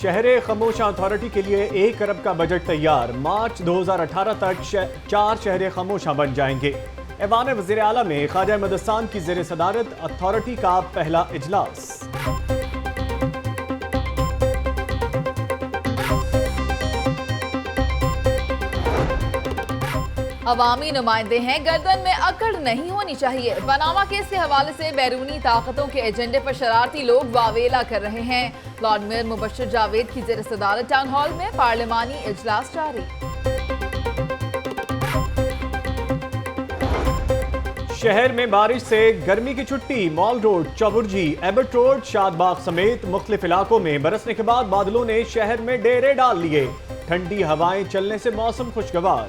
शहर खामोश अथॉरिटी के लिए 1 अरब का बजट तैयार। मार्च 2018 तक 4 शहर खामोश बन जाएंगे। ऐवान वज़ीर आला में ख्वाजा अहमद हसन की ज़ेर सदारत अथॉरिटी का पहला इजलास। अवामी नुमाइंदे हैं, गर्दन में अकड़ नहीं होनी चाहिए। पनामा केस के हवाले से बैरूनी ताकतों के एजेंडे पर शरारती लोग वावेला कर रहे हैं। लॉर्ड मेयर मुबश्शिर जावेद की ज़ेर सदारत टाउन हॉल में पार्लिमानी इजलास जारी। शहर में बारिश से गर्मी की छुट्टी। Mall Road, Chauburji, Abbott Road, Shadbagh समेत मुख्तलिफ इलाकों में बरसने के बाद बादलों ने शहर में डेरे डाल लिए। ठंडी हवाएं चलने से मौसम खुशगवार।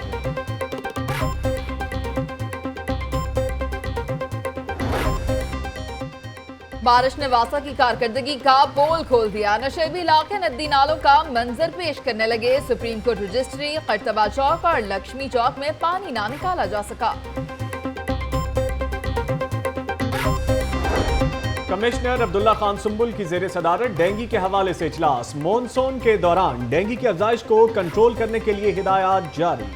बारिश ने वासा की कारकर्दगी का पोल खोल दिया। नशेबी इलाके नदी नालों का मंजर पेश करने लगे। सुप्रीम कोर्ट रजिस्ट्री, खरतबा चौक और लक्ष्मी चौक में पानी ना निकाला जा सका। कमिश्नर अब्दुल्ला खान सुंबुल की ज़ेर सदारत डेंगू के हवाले से इजलास। मॉनसून के दौरान डेंगू की अफजाइश को कंट्रोल करने के लिए हिदायत जारी।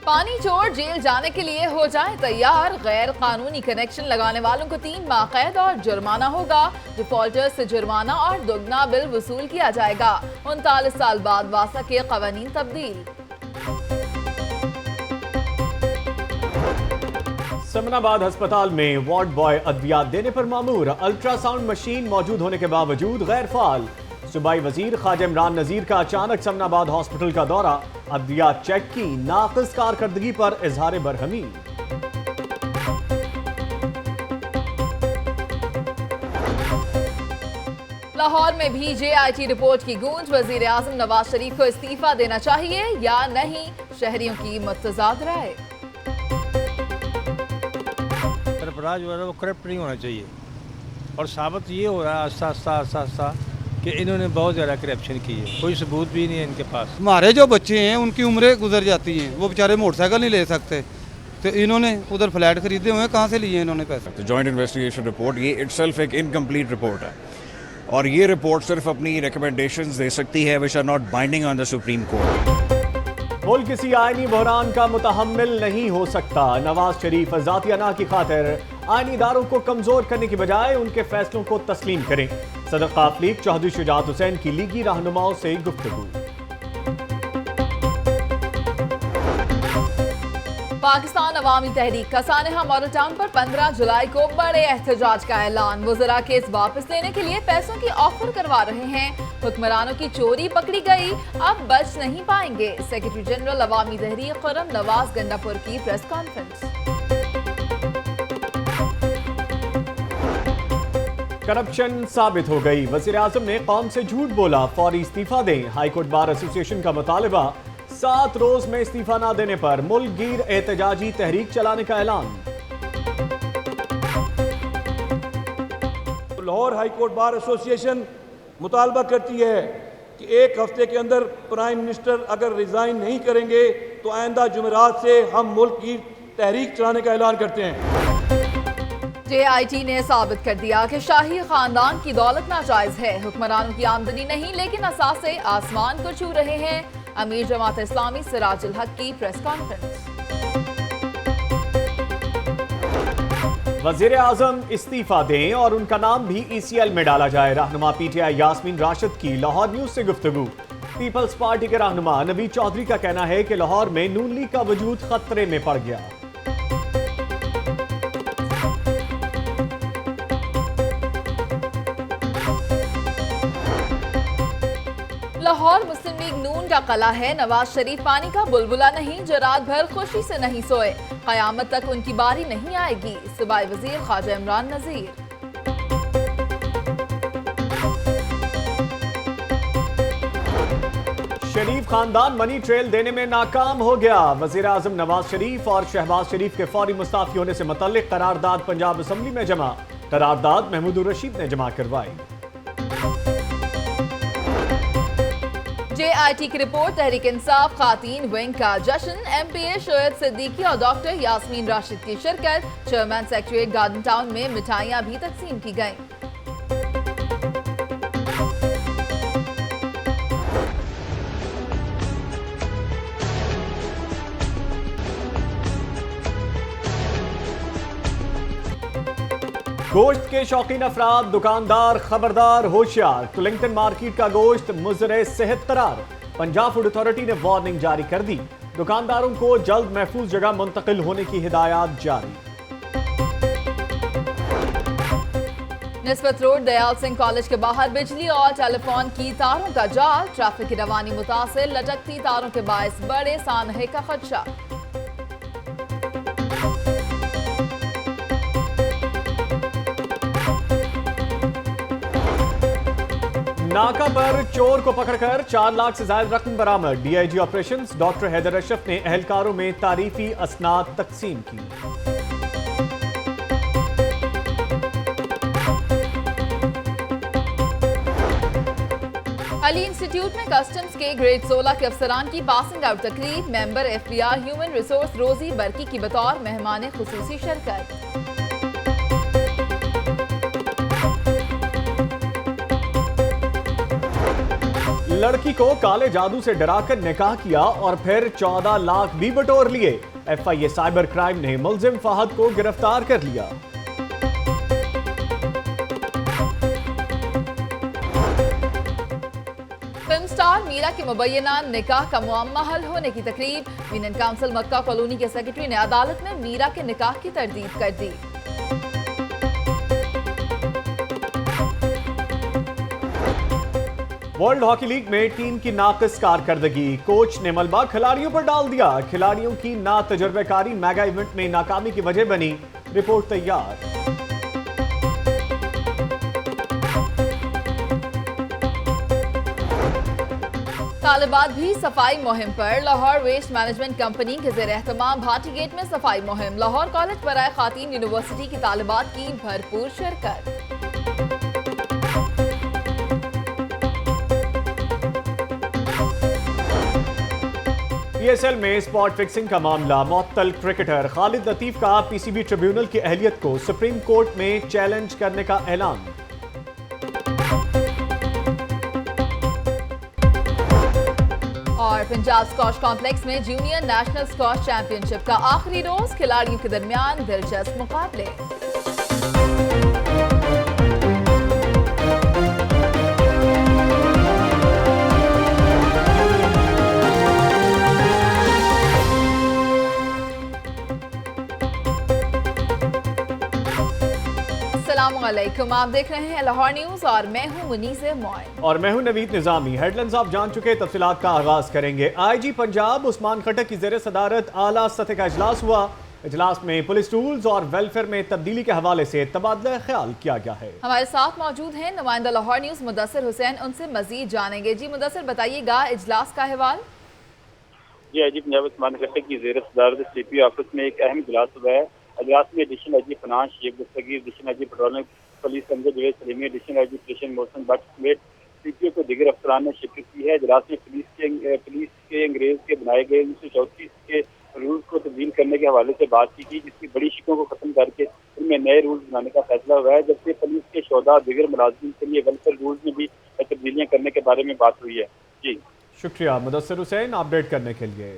पानी छोड़ जेल जाने के लिए हो जाए तैयार। गैर कानूनी कनेक्शन लगाने वालों को 3 माह कैद और जुर्माना होगा। डिफॉल्टर्स से जुर्माना और दुगना बिल वसूल किया जाएगा। 39 साल बाद वासा के कवानीन तब्दील। समनाबाद अस्पताल में वार्ड बॉय अद्वियात देने पर मामूर। अल्ट्रासाउंड मशीन मौजूद होने के बावजूद गैर फाल। सूबाई वजीर ख्वाजा इमरान नजीर का अचानक समनाबाद हॉस्पिटल का दौरा। अद्वियात चेक की, नाक़िस कारकर्दगी पर इजहार बरहमी। लाहौर में भी JIT रिपोर्ट की गूंज। वजीर आजम नवाज शरीफ को इस्तीफा देना चाहिए या नहीं, शहरियों की मुतज़ाद राय। सरफराज जो है वो करप्ट नहीं होना चाहिए, और साबित ये हो रहा है आस्ता आस्ता कि इन्होंने बहुत ज़्यादा करप्शन की है। कोई सबूत भी नहीं है इनके पास। हमारे जो बच्चे हैं उनकी उम्रें गुजर जाती हैं, वो बेचारे मोटरसाइकिल नहीं ले सकते, तो इन्होंने उधर फ्लैट खरीदे हुए हैं, कहाँ से लिए इन्होंने पैसे। जॉइंट इन्वेस्टिगेशन रिपोर्ट ये इटसेल्फ एक इनकम्प्लीट रिपोर्ट है, और ये रिपोर्ट सिर्फ अपनी रिकमेंडेशंस दे सकती है which are not binding on the supreme court. मुल्क किसी आईनी बहरान का मुतहम्मिल नहीं हो सकता। नवाज शरीफ ज़ाती अना की खातिर आईनी इदारों को कमजोर करने की बजाय उनके फैसलों को तस्लीम करें। सदर ख़ाफ लीग चौधरी शुजात हुसैन की लीगी रहनुमाओं से गुफ्तगू। पाकिस्तान अवामी तहरीक का सानेहा मॉडल टाउन पर 15 जुलाई को बड़े एहतजाज का ऐलान। वज़रा केस वापस लेने के लिए पैसों की ऑफर करवा रहे हैं। हुक्मरानों की चोरी पकड़ी गई, अब बच नहीं पाएंगे। सेक्रेटरी जनरल अवामी तहरीक खुर्रम नवाज गंडापुर की प्रेस कॉन्फ्रेंस। करप्शन साबित हो गई। वज़ीर आज़म ने कौम से झूठ बोला, फौरी इस्तीफा दें। हाईकोर्ट बार एसोसिएशन का मुतालबा। 7 रोज में इस्तीफा न देने पर मुल्क गिर एहतजाजी तहरीक चलाने का ऐलान। लाहौर हाईकोर्ट बार एसोसिएशन मुतालबा करती है कि 1 हफ्ते के अंदर प्राइम मिनिस्टर अगर रिजाइन नहीं करेंगे तो आइंदा जुमेरात से हम मुल्क की तहरीक चलाने का ऐलान करते हैं। JIT ने साबित कर दिया कि शाही खानदान की दौलत नाजायज है। हुक्मरानों की आमदनी नहीं, लेकिन असासे आसमान को छू रहे हैं। अमीर जमात इस्लामी सिराजुल हक की प्रेस कॉन्फ्रेंस। वज़ीर आज़म इस्तीफा दें और उनका नाम भी ECL में डाला जाए। रहनुमा PTI यास्मीन राशिद की लाहौर न्यूज से गुफ्तगू। पीपल्स पार्टी के रहनुमा नबी चौधरी का कहना है कि लाहौर में नून लीग का वजूद खतरे में पड़ गया। लाहौर मुस्लिम लीग नून का कला है। नवाज शरीफ पानी का बुलबुला नहीं, जो रात भर खुशी से नहीं सोए। कयामत तक उनकी बारी नहीं आएगी। सूबाई वजीर ख्वाजा इमरान नजीर। शरीफ खानदान मनी ट्रेल देने में नाकाम हो गया। वजीर आजम नवाज शरीफ और शहबाज शरीफ के फौरी मुस्ताफी होने से मुतल्लिक करारदाद पंजाब असम्बली में जमा। करारदाद महमूद रशीद ने जमा करवाई। JIT की रिपोर्ट तहरीक इंसाफ खातीन विंग का जश्न, MPA शोएब सिद्दीकी और डॉक्टर यास्मीन राशिद की शिरकत। चेयरमैन सेक्रेटरीट गार्डन टाउन में मिठाइयां भी तकसीम की गईं। गोश्त के शौकीन अफराद, दुकानदार खबरदार, होशियार। टुलिंगटन मार्केट का गोश्त मुज़रे सेहत करार। पंजाब फूड अथॉरिटी ने वार्निंग जारी कर दी। दुकानदारों को जल्द महफूज जगह मुंतकिल होने की हिदायत जारी। निस्बत रोड दयाल सिंह कॉलेज के बाहर बिजली और टेलीफोन की तारों का जाल। ट्रैफिक की रवानी मुतासिर, लटकती तारों के बायस बड़े सानहे का खदशा। नाका पर चोर को पकड़कर 4 लाख से ज्यादा रकम बरामद। DIG operations doctor Haider Ashraf ने एहलकारों में तारीफी असनाद तकसीम की। अली इंस्टीट्यूट में कस्टम्स के ग्रेड 16 के अफसरान की पासिंग आउट तकरीब। Member FBR human resource Rozi Barki की बतौर मेहमान खुसूसी शिरकत। लड़की को काले जादू से डराकर निकाह किया और फिर 14 लाख भी बटोर लिए। FIA साइबर क्राइम ने मुलजिम फहद को गिरफ्तार कर लिया। फिल्म स्टार मीरा के मुबैना निकाह का मुअम्मा हल होने की तकरीब। यूनियन काउंसिल मक्का कॉलोनी के सेक्रेटरी ने अदालत में मीरा के निकाह की तरदीद कर दी। वर्ल्ड हॉकी लीग में टीम की नाकिस कारकर्दगी। कोच ने मलबा खिलाड़ियों पर डाल दिया। खिलाड़ियों की ना तजुर्बेकारी मेगा इवेंट में नाकामी की वजह बनी। रिपोर्ट तैयार। तालिबात भी सफाई मुहिम पर। लाहौर वेस्ट मैनेजमेंट कंपनी के ज़ेर एहतमाम भाटी गेट में सफाई मुहिम। लाहौर कॉलेज बराए खातीन यूनिवर्सिटी की तालिबात की भरपूर शिरकत। PSL में स्पॉट फिक्सिंग का मामला। मुअत्तल क्रिकेटर खालिद लतीफ का PCB ट्रिब्यूनल की अहलियत को सुप्रीम कोर्ट में चैलेंज करने का ऐलान। और पंजाब स्क्वॉश कॉम्प्लेक्स में जूनियर नेशनल स्क्वॉश चैंपियनशिप का आखिरी रोज। खिलाड़ियों के दरमियान दिलचस्प मुकाबले। अस्सलामुअलैकुम, आप देख रहे हैं लाहौर न्यूज और मैं हूं मुनीस मोइन और मैं हूं नवीद निजामी। हेडलाइंस आप जान चुके, तफसीलात का आगाज करेंगे। IG पंजाब उस्मान खटक की जेर सदारत आला सतह का इजलास हुआ। इजलास में पुलिस रूल्स और वेलफेयर में तब्दीली के हवाले से तबादला ख्याल किया गया है। हमारे साथ मौजूद हैं नुमाइंदा लाहौर न्यूज मुदस्सिर हुसैन, उनसे मजीद जानेंगे। जी मुदस्सिर, बताइएगा इजलास का अहवाल। जी IG पंजाब उस्मान खटक की जेर सदारत CPO ऑफिस में एक अहम इजलास हुआ है। इजलास में additional IG finance Sheikh Dastagir, additional IG petroleum police Sanjay Javed Salimi, additional IG station Mohsin Bhatt समेत CPO को दीगर अफसरान ने शिरकत की है। इजलास में पुलिस के अंग्रेज के बनाए गए 1934 के रूल्स को तब्दील करने के हवाले से बात की गई, जिसकी बड़ी शिकों को खत्म करके उनमें नए रूल्स बनाने का फैसला हुआ है। जबकि पुलिस के शोधा दीगर मुलाजिम के लिए वेलफेयर रूल्स में भी तब्दीलियाँ करने के बारे में बात हुई है। जी शुक्रिया मुदस्सिर हुसैन अपडेट करने के लिए।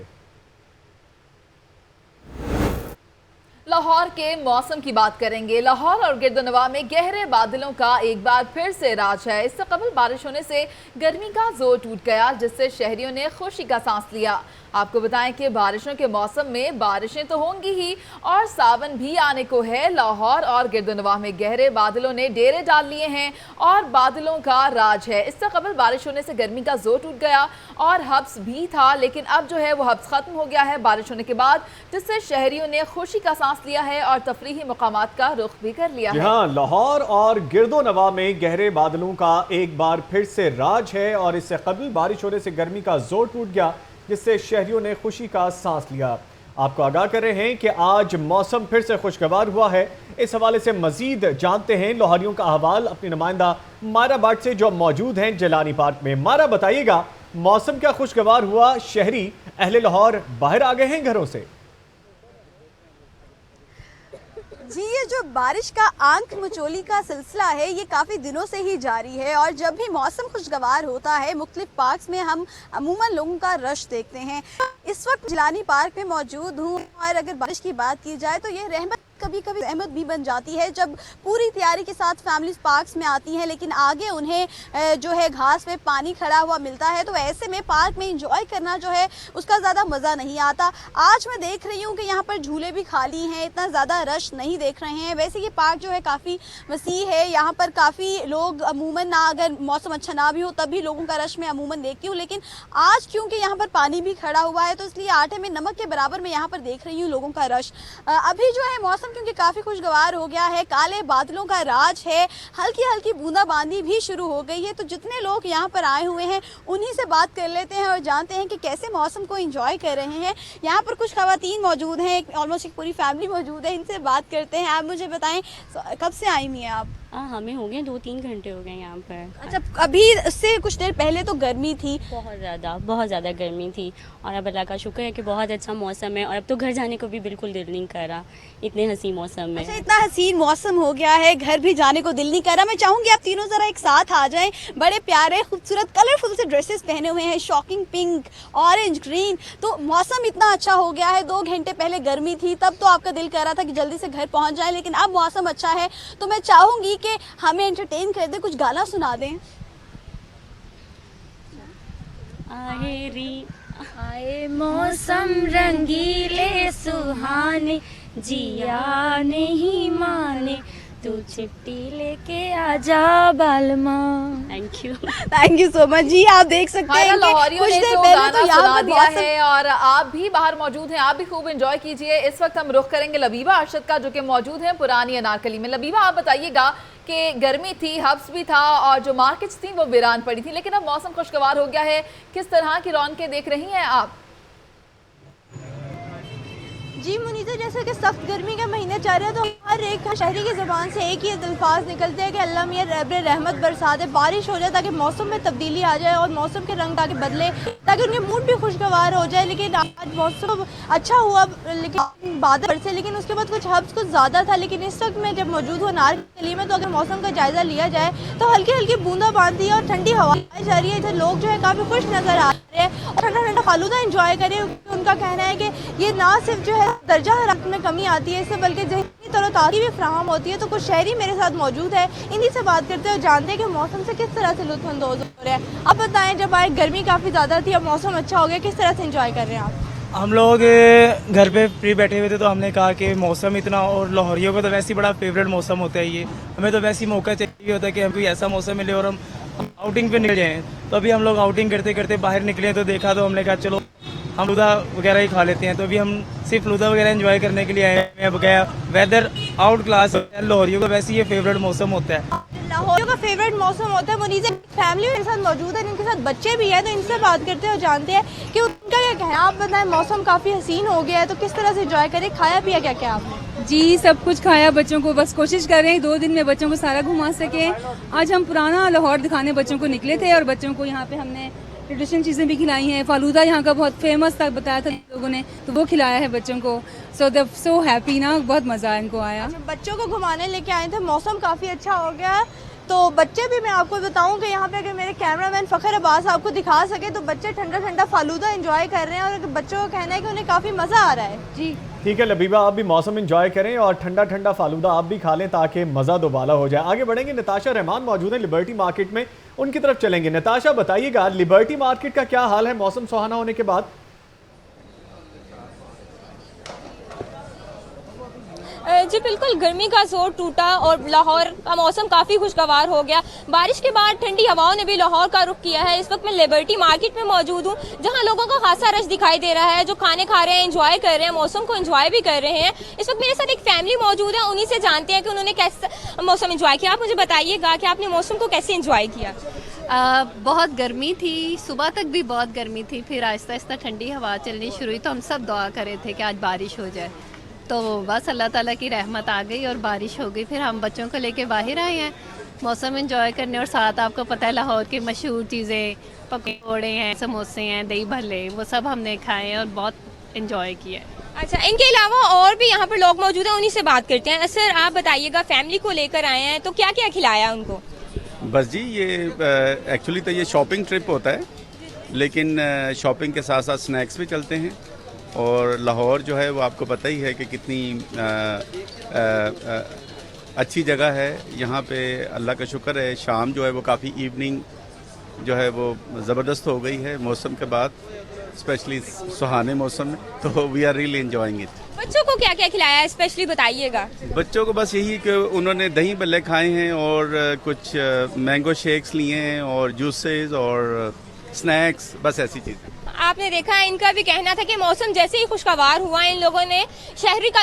लाहौर के मौसम की बात करेंगे। लाहौर और गिरदनवा में गहरे बादलों का एक बार फिर से राज है। इससे कबल बारिश होने से गर्मी का जोर टूट गया, जिससे शहरियों ने खुशी का सांस लिया। आपको बताएं कि बारिशों के मौसम में बारिशें तो होंगी ही और सावन भी आने को है। लाहौर और गिरदनवा में गहरे बादलों ने डेरे डाल लिए हैं और बादलों का राज है। इससे कबल बारिश होने से गर्मी का जोर टूट गया और हब्स भी था, लेकिन अब जो है वो हब्स खत्म हो गया है बारिश होने के बाद, जिससे शहरियों ने खुशी का सांस लिया है और तफरीही मुकामात का रुख भी कर लिया है। हाँ, लाहौर और गिरदोनवा में गहरे बादलों का एक बार फिर से राज है और इससे कबल बारिश होने से गर्मी का जोर टूट गया, जिससे शहरियों ने खुशी का सांस लिया। आपको आगाह कर रहे हैं कि आज मौसम फिर से खुशगवार हुआ है। इस हवाले से मजीद जानते हैं लाहौरियों का अहवाल अपनी नुमाइंदा मारा बाट से, जो मौजूद हैं जिलानी पार्क में। मारा, बताइएगा मौसम क्या खुशगवार हुआ, शहरी अहले लाहौर बाहर आ गए हैं घरों से। जी, ये जो बारिश का आंख मचोली का सिलसिला है ये काफ़ी दिनों से ही जारी है और जब भी मौसम खुशगवार होता है मुख्तलिफ पार्क्स में हम अमूमन लोगों का रश देखते हैं। इस वक्त जिलानी पार्क में मौजूद हूँ और अगर बारिश की बात की जाए तो ये रहमत कभी कभी रहमत भी बन जाती है जब पूरी तैयारी के साथ फैमिलीज पार्क्स में आती हैं लेकिन आगे उन्हें जो है घास पे पानी खड़ा हुआ मिलता है, तो ऐसे में पार्क में एंजॉय करना जो है उसका ज़्यादा मज़ा नहीं आता। आज मैं देख रही हूँ कि यहाँ पर झूले भी खाली हैं, इतना ज़्यादा रश नहीं देख रहे हैं। वैसे ये पार्क जो है काफ़ी वसी है, यहाँ पर काफ़ी लोग अमूमन ना अगर मौसम अच्छा ना भी हो तब भी लोगों का रश मैं अमूमन देखती हूँ, लेकिन आज क्योंकि यहाँ पर पानी भी खड़ा हुआ है तो इसलिए आटे में नमक के बराबर मैं यहाँ पर देख रही हूँ लोगों का रश। अभी जो है मौसम क्योंकि काफ़ी खुशगवार हो गया है, काले बादलों का राज है, हल्की हल्की बूंदाबांदी भी शुरू हो गई है, तो जितने लोग यहाँ पर आए हुए हैं उन्हीं से बात कर लेते हैं और जानते हैं कि कैसे मौसम को एंजॉय कर रहे हैं। यहाँ पर कुछ खवातीन मौजूद हैं, ऑलमोस्ट एक पूरी फैमिली मौजूद है, इनसे बात करते हैं। आप मुझे बताएं कब से आई हुई हैं आप? हमें हो गए 2-3 घंटे हो गए यहाँ पर। अच्छा, अभी उससे कुछ देर पहले तो गर्मी थी, बहुत ज़्यादा गर्मी थी और अब अल्लाह का शुक्र है कि बहुत अच्छा मौसम है और अब तो घर जाने को भी बिल्कुल दिल नहीं कर रहा, इतने हसीन मौसम में। अच्छा, इतना हसीन मौसम हो गया है, घर भी जाने को दिल नहीं कर रहा। मैं चाहूँगी आप तीनों ज़रा एक साथ आ जाएं। बड़े प्यारे खूबसूरत कलरफुल से ड्रेसेस पहने हुए हैं, शॉकिंग पिंक, ऑरेंज, ग्रीन। तो मौसम इतना अच्छा हो गया है, 2 घंटे पहले गर्मी थी तब तो आपका दिल कर रहा था कि जल्दी से घर पहुँच जाए, लेकिन अब मौसम अच्छा है तो मैं चाहूँगी कि हमें एंटरटेन कर दे, कुछ गाना सुना दें। आए मौसम रंगीले सुहाने, जिया नहीं माने, तू चिट्ठी लेके आजा बालमा। थैंक यू सो मच जी। आप देख सकते हैं लाहौरियों ने जो गाना सुना दिया है और आप भी बाहर मौजूद हैं, आप भी खूब एंजॉय कीजिए। इस वक्त हम रुख करेंगे लबीबा अरशद का जो कि मौजूद हैं पुरानी अनारकली में। लबीबा, आप बताइएगा कि गर्मी थी, हब्स भी था और जो मार्केट्स थी वो वीरान पड़ी थी, लेकिन अब मौसम खुशगवार हो गया है, किस तरह की रौनकें देख रही हैं आप? जी मुनीसा, जैसे कि सख्त गर्मी के महीने चल रहे हैं तो हर एक शहरी की ज़बान से एक ही अल्फाज निकलते हैं कि अल्लाह मियां रब रहमत बरसा दे, बारिश हो जाए ताकि मौसम में तब्दीली आ जाए और मौसम के रंग ताकि बदले, ताकि उनके मूड भी खुशगवार हो जाए। लेकिन आज मौसम अच्छा हुआ, लेकिन बादल बरसे, लेकिन उसके बाद कुछ हब्स कुछ ज़्यादा था। लेकिन इस वक्त मैं जब मौजूद हूँ अनारकली में तो अगर मौसम का जायज़ा लिया जाए तो हल्की हल्की बूंदाबांदी और ठंडी हवा जा रही है। इधर लोग जो है काफ़ी खुश नज़र आ रहे हैं और ठंडा ठंडा फालूदा एंजॉय करें। उनका कहना है कि ये ना सिर्फ जो है दर्जा हरारत में कमी आती है इससे, बल्कि ज़हनी तरोताज़गी भी फराहम होती है। तो कुछ शहरी मेरे साथ मौजूद है, इन्हीं से बात करते हैं और जानते हैं कि मौसम से किस तरह से लुत्फ़अंदोज़ हो रहे हैं। अब बताएं, जब आए गर्मी काफ़ी ज़्यादा थी, अब मौसम अच्छा हो गया, किस तरह से एंजॉय कर रहे हैं आप? हम लोग घर पे फ्री बैठे हुए थे तो हमने कहा कि मौसम इतना, और लाहौरियों का तो वैसे ही बड़ा फेवरेट मौसम होता है ये, हमें तो वैसे ही मौका चाहिए होता है कि हमको ऐसा मौसम मिले और हम आउटिंग पे निकल जाएँ। तो अभी हम लोग आउटिंग करते करते बाहर निकले तो देखा तो हमने कहा चलो हम लूदा वगैरह ही खा लेते हैं। तो अभी हम सिर्फ लूदा वगैरह एंजॉय करने के लिए आए हैं। अब गया वेदर आउट क्लास है, लाहौरियों का वैसे ये फेवरेट मौसम होता है, लाहौरियों का फेवरेट मौसम होता है। मुनीसा फैमिली मेरे साथ मौजूद है, इनके साथ बच्चे भी हैं, तो इनसे बात करते हैं और जानते हैं कि उनका क्या कहना है। आप बताएं, मौसम काफ़ी हसीन हो गया है तो किस तरह से एंजॉय करें, खाया पिया क्या क्या आपने? जी सब कुछ खाया, बच्चों को बस कोशिश कर रहे हैं 2 दिन में बच्चों को सारा घुमा सकें। आज हम पुराना लाहौर दिखाने बच्चों को निकले थे और बच्चों को यहाँ पे हमने ट्रेडिशनल चीज़ें भी खिलाई हैं। फालूदा यहाँ का बहुत फेमस था, बताया था लोगों ने, तो वो खिलाया है बच्चों को। सो दे सो हैप्पी ना, बहुत मज़ा इनको आया। अच्छा, बच्चों को घुमाने लेके आए थे, मौसम काफ़ी अच्छा हो गया तो बच्चे भी, मैं आपको बताऊं कि यहाँ पे अगर मेरे कैमरामैन फ़खर अब्बास आपको दिखा सके तो बच्चे ठंडा ठंडा फालूदा एंजॉय कर रहे हैं और बच्चों का कहना है कि उन्हें काफ़ी मज़ा आ रहा है। जी ठीक है लबीबा, आप भी मौसम एंजॉय करें और ठंडा ठंडा फालूदा आप भी खा लें ताकि मज़ा दोबारा हो जाए। आगे बढ़ेंगे, नताशा रहमान मौजूद हैं लिबर्टी मार्केट में, उनकी तरफ चलेंगे। नताशा, बताइएगा लिबर्टी मार्केट का क्या हाल है मौसम सुहाना होने के बाद? जी बिल्कुल, गर्मी का जोर टूटा और लाहौर का मौसम काफ़ी खुशगवार हो गया। बारिश के बाद ठंडी हवाओं ने भी लाहौर का रुख किया है। इस वक्त मैं लिबर्टी मार्केट में मौजूद हूँ जहाँ लोगों का खासा रश दिखाई दे रहा है, जो खाने खा रहे हैं, एंजॉय कर रहे हैं, मौसम को एंजॉय भी कर रहे हैं। इस वक्त मेरे साथ एक फैमिली मौजूद है, उन्हीं से जानते हैं कि उन्होंने कैसे मौसम एंजॉय किया। आप मुझे बताइएगा कि आपने मौसम को कैसे एंजॉय किया? बहुत गर्मी थी, सुबह तक भी बहुत गर्मी थी, फिर आहिस्ता आहिस्ता ठंडी हवा चलनी शुरू हुई तो हम सब दुआ कर रहे थे कि आज बारिश हो जाए। तो बस अल्लाह ताला की रहमत आ गई और बारिश हो गई। फिर हम बच्चों को लेके बाहर आए हैं मौसम एंजॉय करने, और साथ आपको पता है लाहौर की मशहूर चीज़ें, पकौड़े हैं, समोसे हैं, दही भल्ले, वो सब हमने खाए हैं और बहुत एंजॉय किया है। अच्छा, इनके अलावा और भी यहाँ पर लोग मौजूद हैं, उन्हीं से बात करते हैं। सर आप बताइएगा, फैमिली को लेकर आए हैं तो क्या क्या खिलाया उनको? बस जी, ये एक्चुअली तो ये शॉपिंग ट्रिप होता है, लेकिन शॉपिंग के साथ साथ स्नैक्स भी चलते हैं। और लाहौर जो है वो आपको पता ही है कि कितनी अच्छी जगह है। यहाँ पे अल्लाह का शुक्र है, शाम जो है वो काफ़ी इवनिंग जो है वो ज़बरदस्त हो गई है मौसम के बाद, स्पेशली सुहाने मौसम में, तो we are really enjoying it. बच्चों को क्या क्या खिलाया है, स्पेशली बताइएगा। बच्चों को बस यही कि उन्होंने दही भल्ले खाए हैं और कुछ मैंगो शेक्स लिए हैं और जूसेस और स्नैक्स, बस ऐसी चीज़ें। आपने देखा इनका भी कहना था कि मौसम जैसे ही खुशगवार हुआ, इन लोगों ने शहर का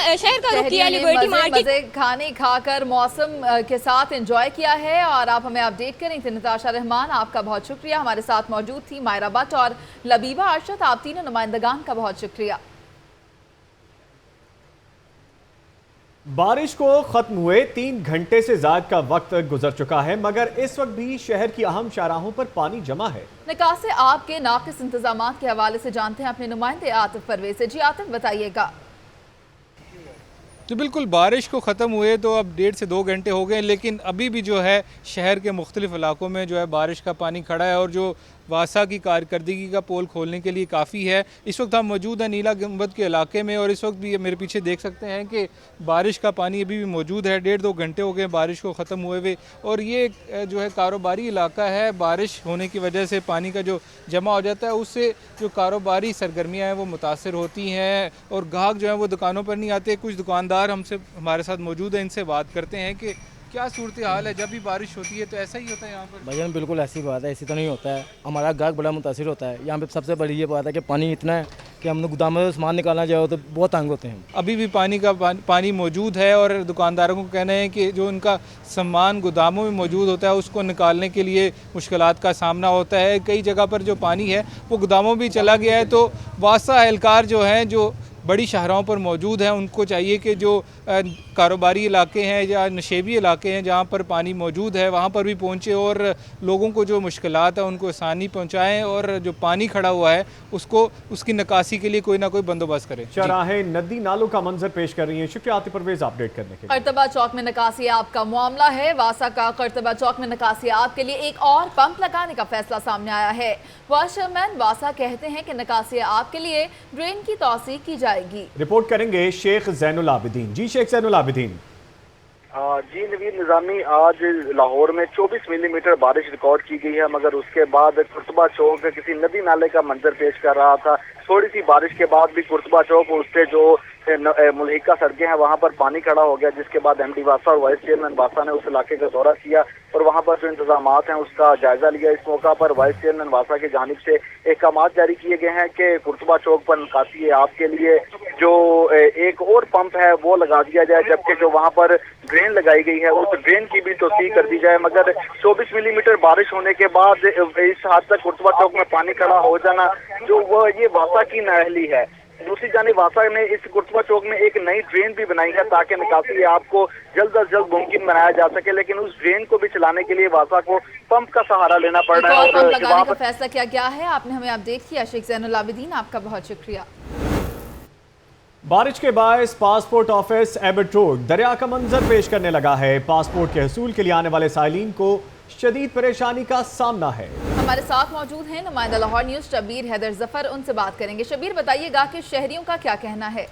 रुख किया, लिबर्टी मार्केट खाने खाकर मौसम के साथ एंजॉय किया है। और आप हमें अपडेट करें थे नताशा रहमान, आपका बहुत शुक्रिया। हमारे साथ मौजूद थी मायरा भट्ट और लबीबा अरशद, आप तीनों नुमाइंदगान का बहुत शुक्रिया। बारिश को खत्म हुए 3 घंटे से ज्यादा का वक्त गुजर चुका है, मगर इस वक्त भी शहर की अहम शाहराहों पर पानी जमा है। निकासे आब के नाकिस इंतजाम के हवाले से जानते हैं अपने नुमाइंदे आतिफ परवेज से। जी आतिफ, बताइएगा। तो बिल्कुल, बारिश को ख़त्म हुए तो अब 1.5 से 2 घंटे हो गए, लेकिन अभी भी जो है शहर के मुख्तलिफ इलाकों में जो है बारिश का पानी खड़ा है और जो वासा की कारकर्दगी का पोल खोलने के लिए काफ़ी है। इस वक्त हम मौजूद हैं नीला गुंबद के इलाके में और इस वक्त भी मेरे पीछे देख सकते हैं कि बारिश का पानी अभी भी मौजूद है। 1.5-2 घंटे हो गए बारिश को ख़त्म हुए हुए और ये जो है कारोबारी इलाका है। बारिश होने की वजह से पानी का जो जमा हो जाता है उससे जो कारोबारी सरगर्मियाँ हैं वो मुतासर होती हैं और गाहक जो है वो दुकानों पर नहीं आते। कुछ दुकानदार हमारे साथ मौजूद हैं, इनसे बात करते हैं कि क्या सूरत हाल है। जब भी बारिश होती है तो ऐसा ही होता है यहाँ पर? भाईजान बिल्कुल ऐसी बात है, ऐसी तो नहीं होता है। हमारा गाहक बड़ा मुतासिर होता है। यहाँ पे सबसे बड़ी ये बात है कि पानी इतना है कि हम गोदाम में सामान निकालना चाहो तो बहुत तंग होते हैं। अभी भी पानी मौजूद है और दुकानदारों को कहना है कि जो उनका सामान गोदामों में मौजूद होता है उसको निकालने के लिए मुश्किलात का सामना होता है। कई जगह पर जो पानी है वो गोदामों में चला गया है। तो वासा एहलकार जो हैं, जो बड़ी शाहराहों पर मौजूद हैं, उनको चाहिए कि जो कारोबारी इलाके हैं या नशेबी इलाके हैं जहाँ पर पानी मौजूद है वहाँ पर भी पहुँचे और लोगों को जो मुश्किलात है उनको आसानी पहुँचाएँ और जो पानी खड़ा हुआ है उसको उसकी निकासी के लिए कोई ना कोई बंदोबस्त करें। चराहें नदी नालों का मंजर पेश कर रही है। शुक्रिया आतिफ परवेज अपडेट करने के लिए। कर्तबा चौक में निकासी आब का मामला है। वासा का कर्तबा चौक में निकासी आब के लिए एक और पंप लगाने का फैसला सामने आया है। वाशरमैन वासा कहते हैं कि निकासी आब के लिए ड्रेन की तौसीक की जाएगी। रिपोर्ट करेंगे शेख ज़ैनुल आबिदीन। जी शेख ज़ैनुल आबिदीन। जी नवीद निज़ामी, आज लाहौर में 24 मिलीमीटर बारिश रिकॉर्ड की गई है, मगर उसके बाद कुर्तबा चौक किसी नदी नाले का मंजर पेश कर रहा था। थोड़ी सी बारिश के बाद भी कुर्तबा चौक उससे जो मुल्हिका सड़कें हैं वहाँ पर पानी खड़ा हो गया, जिसके बाद एमडी वासा और वाइस चेयरमैन वासा ने उस इलाके का दौरा किया और वहाँ पर जो इंतजाम हैं उसका जायजा लिया। इस मौका पर वाइस चेयरमैन वासा की जानिब से अहकाम जारी किए गए हैं कि कुर्तबा चौक पर निकासी आपके लिए जो एक और पंप है वो लगा दिया जाए, जबकि जो वहाँ पर ड्रेन लगाई गई है उस ड्रेन की भी तौसीक कर दी जाए। मगर 24 मिलीमीटर बारिश होने के बाद इस हद तक कुर्तबा चौक में पानी खड़ा हो जाना जो वो ये वासा की नाअहली है। दूसरी जानिब वासा ने इस कुर्तबा चौक में एक नई ड्रेन भी बनाई है ताकि निकासी आपको जल्द अज जल्द मुमकिन बनाया जा सके, लेकिन उस ड्रेन को भी चलाने के लिए वासा को पंप का सहारा लेना पड़ रहा है। और लगाने का फैसला किया गया है। आपने हमें अपडेट किया। शेख ज़ैनुल आबिदीन, आपका बहुत शुक्रिया। बारिश के बायस पासपोर्ट ऑफिस एबट रोड दरिया का मंजर पेश करने लगा है। पासपोर्ट के हसूल के लिए आने वाले साइलिन को शदीद परेशानी का सामना है। हमारे साथ मौजूद हैं नुमाइंदा लाहौर न्यूज़ शबीर हैदर जफर, उनसे बात करेंगे। शबीर, बताइएगा कि शहरियों का क्या कहना है?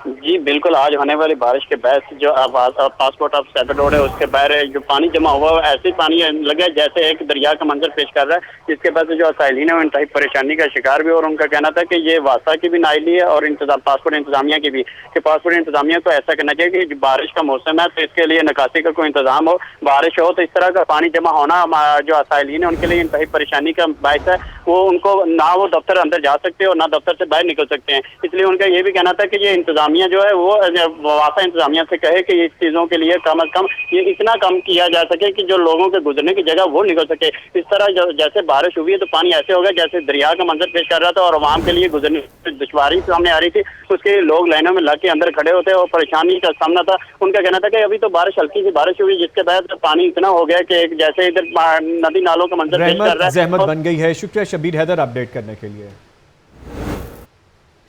जी बिल्कुल, आज होने वाली बारिश के बाद जो पासपोर्ट ऑफ एबट रोड है उसके बाहर जो पानी जमा हुआ है ऐसे पानी लगे जैसे एक दरिया का मंजर पेश कर रहा है, जिसके बाद जो साइलिन है वो इंतहाई परेशानी का शिकार भी। और उनका कहना था कि ये वासा की भी नाइली है और पासपोर्ट इंतजामिया की भी, कि पासपोर्ट इंतजामिया को ऐसा करना चाहिए कि बारिश का मौसम है तो इसके लिए निकासी का कोई इंतजाम हो, बारिश हो तो इस तरह का पानी जमा होना जो साइलिन है उनके लिए इंतहाई परेशानी का बायस है। वो उनको ना वो दफ्तर अंदर जा सकते और ना दफ्तर से बाहर निकल सकते हैं, इसलिए उनका ये भी कहना था कि ये इंतजाम इंतजामिया जो है वो वासा इंतजामिया से कहे कि इस चीज़ों के लिए कम अज कम ये इतना कम किया जा सके कि जो लोगों के गुजरने की जगह वो निकल सके। इस तरह जैसे बारिश हुई है तो पानी ऐसे हो गया जैसे दरिया का मंजर पेश कर रहा था और आवाम के लिए गुजरने की दुश्वारी सामने आ रही थी। उसके लिए लोग लाइनों में लग के अंदर खड़े होते और परेशानी का सामना था। उनका कहना था कि अभी तो बारिश हल्की सी बारिश हुई जिसके बाद पानी इतना हो गया कि जैसे इधर नदी नालों का मंजर पेश कर रहा है। ज़हमत बन गई है। शुक्रिया शबीर हैदर अपडेट करने के लिए।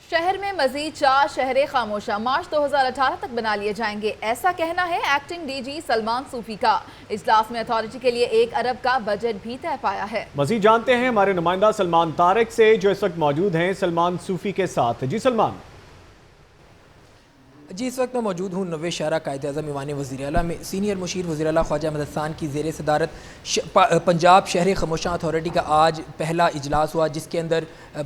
शहर में मजीद 4 शहरे खामोशा मार्च 2018 तक बना लिए जाएंगे, ऐसा कहना है एक्टिंग डीजी सलमान सूफी का। इजलास में अथॉरिटी के लिए 1 अरब का बजट भी तय पाया है। मजीद जानते हैं हमारे नुमाइंदा सलमान तारिक से जो इस वक्त मौजूद हैं सलमान सूफी के साथ। जी सलमान। जी इस वक्त मैं मौजूद हूँ नवे शहरा कायद-ए-आज़म ईवान वज़ीर आला में। सीनियर मुशीर वज़ीर आला ख्वाजा अहमद हसन की ज़ेर सदारत पंजाब शहरी खामोशा अथॉरिटी का आज पहला इजलास हुआ जिसके अंदर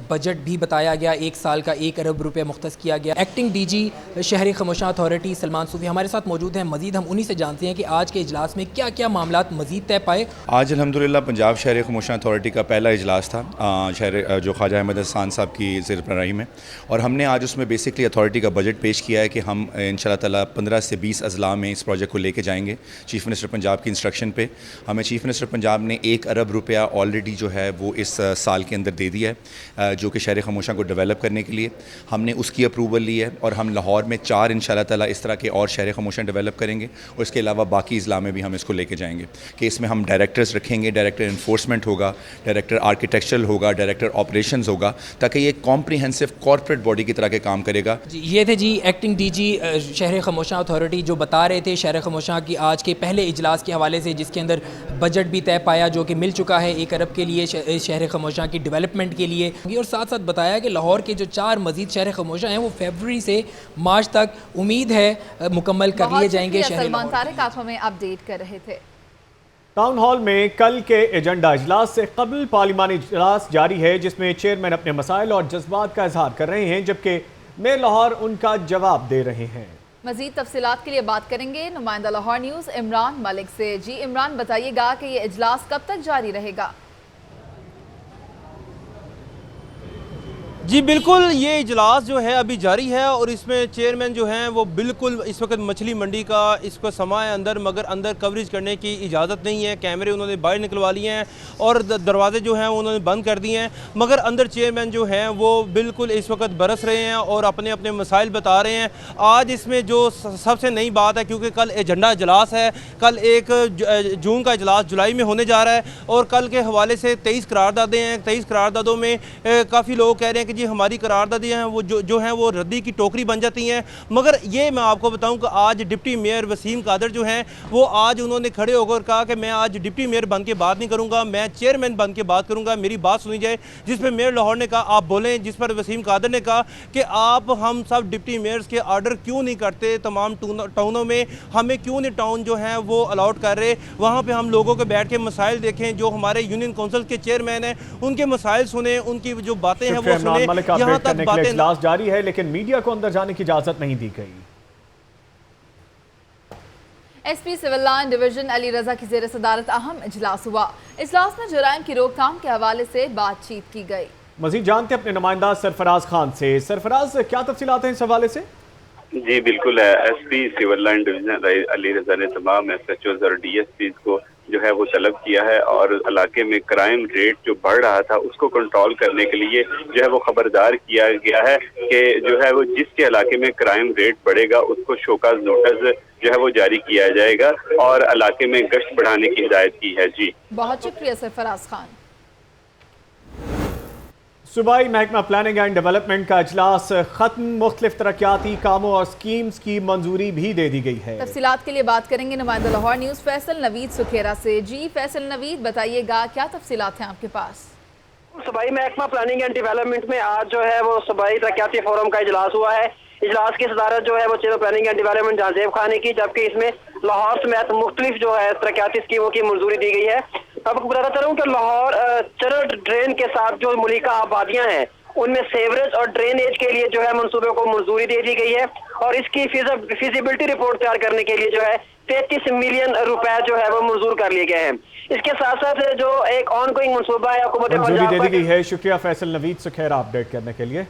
बजट भी बताया गया। 1 साल का 1 अरब रुपये मुख्तस किया गया। एक्टिंग डीजी शहरी खामोशा अथॉरिटी सलमान सूफी हमारे साथ मौजूद हैं। मजीद हम उन्हीं से जानते हैं कि आज के इजलास में क्या क्या मामला मजीद तय पाए। आज अल्हम्दुलिल्लाह पंजाब शहरी खामोशा अथॉरिटी का पहला इजलास था शहर जो ख्वाजा अहमद हसन साहब की ज़ेर-ए-सरबराही में, और हमने आज उसमें बेसिकली अथॉरिटी का बजट पेश किया है कि हम इंशाअल्लाह ताला 15 से 20 अजला में इस प्रोजेक्ट को लेके जाएंगे। चीफ़ मिनिस्टर पंजाब की इंस्ट्रक्शन पे हमें चीफ़ मिनिस्टर पंजाब ने 1 अरब रुपया ऑलरेडी जो है वो इस साल के अंदर दे दिया है जो कि शहर खामोशा को डेवलप करने के लिए हमने उसकी अप्रूवल ली है। और हम लाहौर में 4 इंशाअल्लाह ताला इस तरह के और शहर खामोशा डेवलप करेंगे और इसके अलावा बाकी अजला में भी हम इसको लेके जाएंगे कि इसमें हम डायरेक्टर्स रखेंगे, डायरेक्टर इन्फोर्समेंट होगा, डायरेक्टर आर्किटेक्चरल होगा, डायरेक्टर ऑपरेशंस होगा, ताकि ये कॉम्प्रिहेंसिव कॉर्पोरेट बॉडी की तरह के काम करेगा। ये थे जी एक्टिंग डीजी शहर खामोशा अथॉरिटी जो बता रहे थे शहर खामोशा की आज के पहले इजलास के हवाले से जिसके अंदर बजट भी तय पाया जो कि मिल चुका है 1 अरब के लिए शहर खामोशा की डेवलपमेंट के लिए। और साथ साथ बताया कि लाहौर के जो 4 मजीद शहर खामोशा हैं वो फरवरी से मार्च तक उम्मीद है मुकम्मल कर लिए जाएंगे। सलमान तारिक आप हमें अपडेट कर रहे थे। टाउन हॉल में कल के एजेंडा इजलास से कबल पार्लिमानी इजलास जारी है जिसमें चेयरमैन अपने मसाइल और जज्बात का इजहार कर रहे हैं जबकि मेयर लाहौर उनका जवाब दे रहे हैं। मजीद तफसीलात के लिए बात करेंगे नुमाइंदा लाहौर न्यूज़ इमरान मलिक से। जी इमरान बताइएगा कि ये इजलास कब तक जारी रहेगा। जी बिल्कुल, ये इजलास जो है अभी जारी है और इसमें चेयरमैन जो हैं वो बिल्कुल इस वक्त मछली मंडी का इसको समा है अंदर, मगर अंदर कवरेज करने की इजाज़त नहीं है। कैमरे उन्होंने बाहर निकलवा लिए हैं और दरवाजे जो हैं उन्होंने बंद कर दिए हैं, मगर अंदर चेयरमैन जो हैं वो बिल्कुल इस वक्त बरस रहे हैं और अपने अपने मसाइल बता रहे हैं। आज इसमें जो सबसे नई बात है क्योंकि कल एजेंडा इजलास है, कल 1 जून का इजलास जुलाई में होने जा रहा है और कल के हवाले से 23 करारदादें हैं। 23 करारदादों में काफ़ी लोग कह रहे हैं कि जी हमारी करारदादें हैं वो जो हैं वो रद्दी की टोकरी बन जाती हैं। मगर ये मैं आपको बताऊं कि आज डिप्टी मेयर वसीम कादर जो हैं वो आज उन्होंने खड़े होकर कहा कि मैं आज डिप्टी मेयर बन के बात नहीं करूंगा, मैं चेयरमैन बन के बात करूंगा, मेरी बात सुनी जाए। जिस पर मेयर लाहौर ने कहा आप बोलें, जिस पर वसीम कादर ने कहा कि आप हम सब डिप्टी मेयर्स के आर्डर क्यों नहीं करते तमाम टाउनों में, हमें क्यों नहीं टाउन जो हैं वो अलाउट कर रहे, वहाँ पर हम लोगों के बैठ के मसाइल देखें, जो हमारे यूनियन काउंसिल के चेयरमैन हैं उनके मसाइल सुने, उनकी जो बातें हैं वो सुने। यहाँ तक बातें इजलास जारी है लेकिन मीडिया को अंदर जाने की इजाजत नहीं दी गई। SP civil line division Ali Raza की ज़ेर सदारत अहम इजलास हुआ। इजलास में जराइम की रोकथाम के हवाले से बातचीत की गई। मजीद जानते अपने नुमाइंदा सरफराज खान से। सरफराज क्या तफसीलात हैं इस हवाले से? जी बिल्कुल, SP civil line division Ali Raza ने तमाम SHOs और DSPs को जो है वो तलब किया है और इलाके में क्राइम रेट जो बढ़ रहा था उसको कंट्रोल करने के लिए जो है वो खबरदार किया गया है कि जो है वो जिसके इलाके में क्राइम रेट बढ़ेगा उसको शोकाज नोटिस जो है वो जारी किया जाएगा और इलाके में गश्त बढ़ाने की हिदायत की है। जी बहुत शुक्रिया सरफराज खान। सूबाई महकमा प्लानिंग एंड डेवलपमेंट का इजलास खत्म, मुख्तलिफ तरक्याती कामों और स्कीम्स की मंजूरी भी दे दी गई है। तफसीलात के लिए बात करेंगे नुमाइंदा लाहौर न्यूज़ फैसल नवीद सुखेरा से। जी फैसल नवीद बताइएगा क्या तफसीलात हैं आपके पास? सूबाई महकमा प्लानिंग एंड डेवलपमेंट में आज जो है वो सूबाई तरक्याती फोरम का इजलास हुआ है। इजलास की सदारत जो है वो chair planning and development Jazeb Khan ने की, जबकि इसमें लाहौर समेत मुख्तलिफ जो है तरक्याती स्कीमों की मंजूरी दी गई है। आपको बताना चाहूँ कि लाहौर चरड़ ड्रेन के साथ जो मुल्का आबादियाँ हैं उनमें सेवरेज और ड्रेनेज के लिए जो है मंसूबे को मंजूरी दे दी गई है और इसकी फिजिबिलिटी रिपोर्ट तैयार करने के लिए जो है 33 मिलियन रुपए जो है वो मंजूर कर लिए गए हैं। इसके साथ साथ जो एक ऑनगोइंग मंसूबा है हुकूमत मंजूरी दे दी गई है। शुक्रिया फैसल नवीद सुखेरा अपडेट करने के लिए।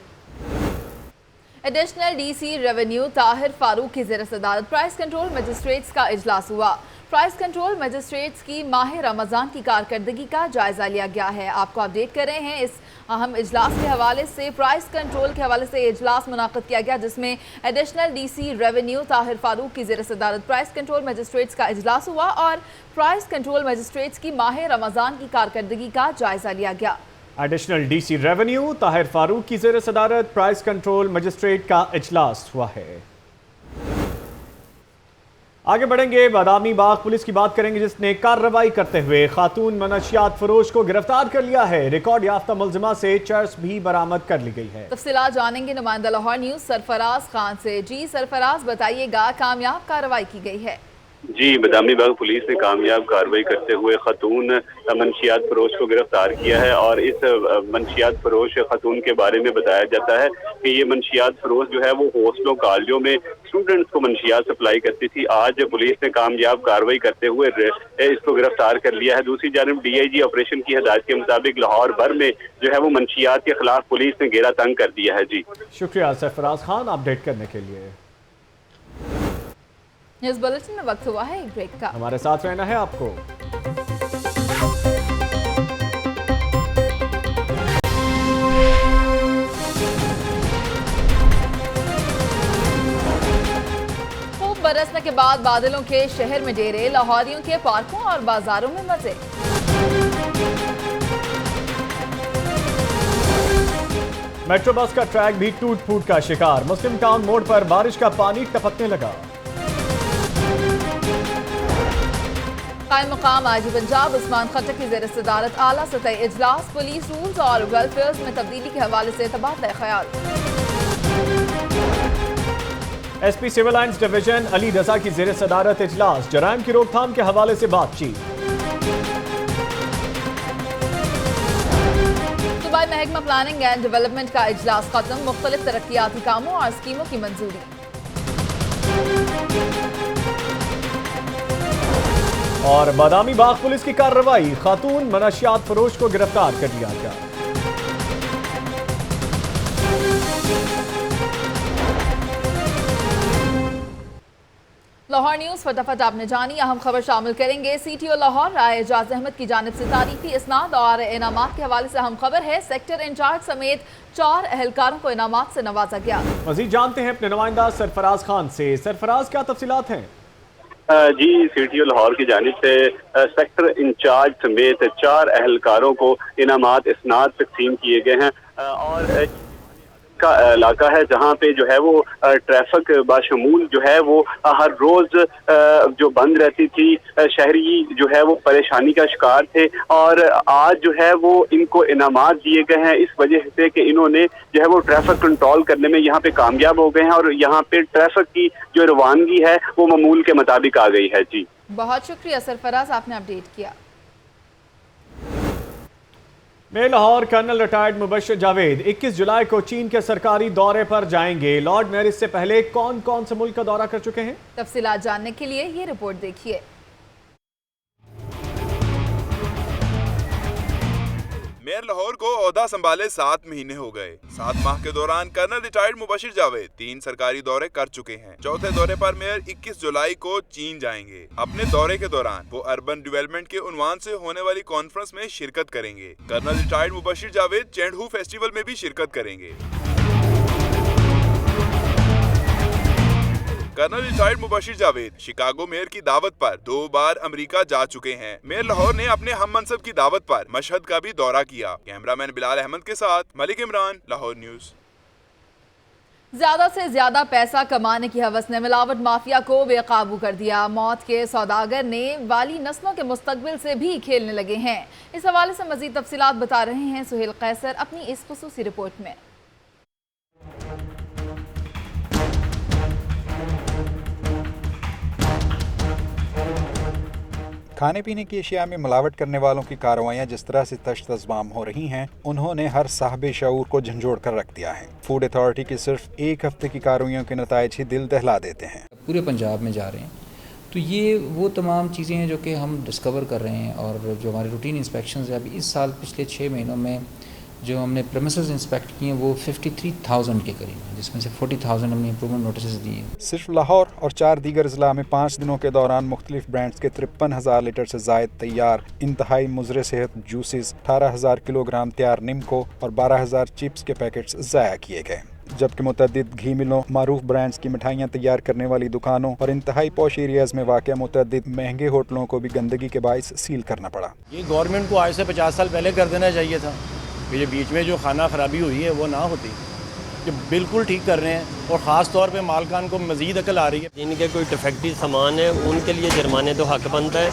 Additional DC revenue Tahir Farooq की ज़ेर सदारत प्राइस कंट्रोल मजिस्ट्रेट्स का इजलास हुआ। प्राइस कंट्रोल मजिस्ट्रेट्स की माह रमज़ान की कारकर्दगी का जायज़ा लिया गया है। आपको अपडेट कर रहे हैं इस अहम इजलास के हवाले से। प्राइस कंट्रोल के हवाले से इजलास मुनाक़िद किया गया जिसमें additional DC revenue Tahir Farooq की ज़ेर सदारत प्राइस कंट्रोल मजिस्ट्रेट्स का इजलास हुआ और प्राइस कंट्रोल मजिस्ट्रेट्स की माह रमज़ान की कारकर्दगी का जायज़ा लिया गया। Additional DC revenue Tahir Farooq की ज़ेर सदारत प्राइस कंट्रोल मजिस्ट्रेट का इजलास हुआ है। आगे बढ़ेंगे, बादामी बाग पुलिस की बात करेंगे जिसने कार्रवाई करते हुए खातून मनशियात फरोश को गिरफ्तार कर लिया है। रिकॉर्ड याफ्ता मुलजिमा से चर्स भी बरामद कर ली गई है। तफसीलात जानेंगे नुमाइंदा लाहौर न्यूज़ सरफराज खान से। जी सरफराज, बताइएगा, कामयाब कार्रवाई की गई है? जी, बादामी बाग पुलिस ने कामयाब कार्रवाई करते हुए खतून मंशियात फरोश को गिरफ्तार किया है और इस मंशियात फरोश खतून के बारे में बताया जाता है कि ये मंशियात फरोश जो है वो हॉस्टलों कॉलेजों में स्टूडेंट्स को मंशियात सप्लाई करती थी। आज पुलिस ने कामयाब कार्रवाई करते हुए इसको गिरफ्तार कर लिया है। दूसरी जानब DIG ऑपरेशन की हिदायत के मुताबिक लाहौर भर में जो है वो मंशियात के खिलाफ पुलिस ने घेरा तंग कर दिया है। जी शुक्रिया सरफराज खान अपडेट करने के लिए। न्यूज़ बुलेटिन में वक्त हुआ है एक ब्रेक का। हमारे साथ रहना है आपको। खूब बरसने के बाद बादलों के शहर में डेरे, लाहौरियों के पार्कों और बाजारों में मजे। मेट्रो बस का ट्रैक भी टूट फूट का शिकार। मुस्लिम टाउन मोड़ पर बारिश का पानी टपकने लगा। कायम मुकाम आईजी पंजाब उस्मान खट्टर की ज़ेर सदारत आला सतह इजलास, पुलिस रूल्स और वेलफेयर में तब्दीली के हवाले से तबादला ख्याल। SP civil lines division Ali Raza की ज़ेर सदारत इजलास, जराइम की रोकथाम के हवाले से बातचीत। सूबाई महकमा प्लानिंग एंड डेवलपमेंट का इजलास खत्म, मुख्तलिफ तरक्याती कामों और स्कीमों की मंजूरी। और बादामी बाग पुलिस की कार्रवाई, खातून मनशियात फरोश को गिरफ्तार कर लिया गया। लाहौर न्यूज़ फटाफट आपने जानी, अहम खबर शामिल करेंगे। CTO लाहौर राय एजाज अहमद की जानिब से तारीफी इसनाद और इनामात के हवाले से अहम खबर है। सेक्टर इंचार्ज समेत 4 एहलकारों को इनामात से नवाजा गया। मजीद जानते हैं अपने नुमाइंदा सरफराज खान से। सरफराज, क्या तफसीलात हैं? जी, CTO लाहौर की जानिब से सेक्टर इंचार्ज समेत 4 एहलकारों को इनामात इसनाद तकसीम किए गए हैं और का इलाका है जहाँ पे जो है वो ट्रैफिक बाशमूल जो है वो हर रोज जो बंद रहती थी, शहरी जो है वो परेशानी का शिकार थे और आज जो है वो इनको इनामात दिए गए हैं इस वजह से कि इन्होंने जो है वो ट्रैफिक कंट्रोल करने में यहाँ पे कामयाब हो गए हैं और यहाँ पे ट्रैफिक की जो रवानगी है वो मामूल के मुताबिक आ गई है। जी बहुत शुक्रिया सरफराज, आपने अपडेट किया। में लाहौर कर्नल रिटायर्ड मुबश्शिर जावेद 21 जुलाई को चीन के सरकारी दौरे पर जाएंगे। लॉर्ड मेयर इससे पहले कौन कौन से मुल्क का दौरा कर चुके हैं? तफसीलात जानने के लिए ये रिपोर्ट देखिए। मेयर लाहौर को ओहदा संभाले 7 महीने हो गए। 7 माह के दौरान कर्नल रिटायर्ड मुबश्शिर जावेद 3 सरकारी दौरे कर चुके हैं। चौथे दौरे पर मेयर 21 जुलाई को चीन जाएंगे। अपने दौरे के दौरान वो अर्बन डेवलपमेंट के उन्वान से होने वाली कॉन्फ्रेंस में शिरकत करेंगे। Colonel retired Mubashir Javed Chengdu festival में भी शिरकत करेंगे। Colonel retired Mubashir Javed Chicago mayor की दावत पर 2 बार अमेरिका जा चुके हैं। मेयर लाहौर ने अपने हम मनसब की दावत पर मशहद का भी दौरा किया। कैमरामैन बिलाल अहमद के साथ मलिक इमरान, लाहौर न्यूज़। ज्यादा से ज्यादा पैसा कमाने की हवस ने मिलावट माफिया को बेकाबू कर दिया। मौत के सौदागर ने वाली नस्लों के मुस्तकबिल से भी खेलने लगे हैं। इस हवाले से मजीद तफसीलात बता रहे हैं सुहेल कैसर अपनी इस खुसूसी रिपोर्ट में। खाने पीने की अशिया में मिलावट करने वालों की कार्रवाइयाँ जिस तरह से तश्तज़माम हो रही हैं, उन्होंने हर साहिब शऊर को झंझोड़ कर रख दिया है। फूड अथॉरिटी की सिर्फ 1 हफ्ते की कार्रवाइयों के नताइज ही दिल दहला देते हैं। पूरे पंजाब में जा रहे हैं तो ये वो तमाम चीज़ें हैं जो कि हम डिस्कवर कर रहे हैं और जो हमारे रूटीन इंस्पेक्शंस है अभी इस साल पिछले 6 महीनों में जो हमने प्रेमिसेस इंस्पेक्ट किए हैं वो 53,000 के करीब हैं, जिसमें से 40,000 हमने इम्प्रूवमेंट नोटिस दिए हैं। सिर्फ लाहौर और 4 दीगर अजला में 5 दिनों के दौरान मुख्तलिफ ब्रांड्स के 53,000 लीटर से जायद तैयार इंतहाई मुज़र सेहत जूसेस, 18,000 किलोग्राम तैयार निम्को और 12,000 चिप्स के पैकेट्स ज़ाया किए गए, जबकि मुतअद्दिद घी मिलों, मारूफ ब्रांड्स की मिठाइयाँ तैयार करने वाली दुकानों और इंतहाई पॉश एरियाज में वाक़ मुतअद्दिद महंगे होटलों को भी गंदगी के बाइस सील करना पड़ा। ये गवर्नमेंट को आज से 50 साल पहले कर देना चाहिए था। ये बीच में जो खाना खराबी हुई है वो ना होती, ये बिल्कुल ठीक कर रहे हैं और ख़ास तौर पे मालकान को मज़ीद अकल आ रही है। जिनके कोई डिफेक्टिव सामान है उनके लिए जुर्माने तो हक बनता है,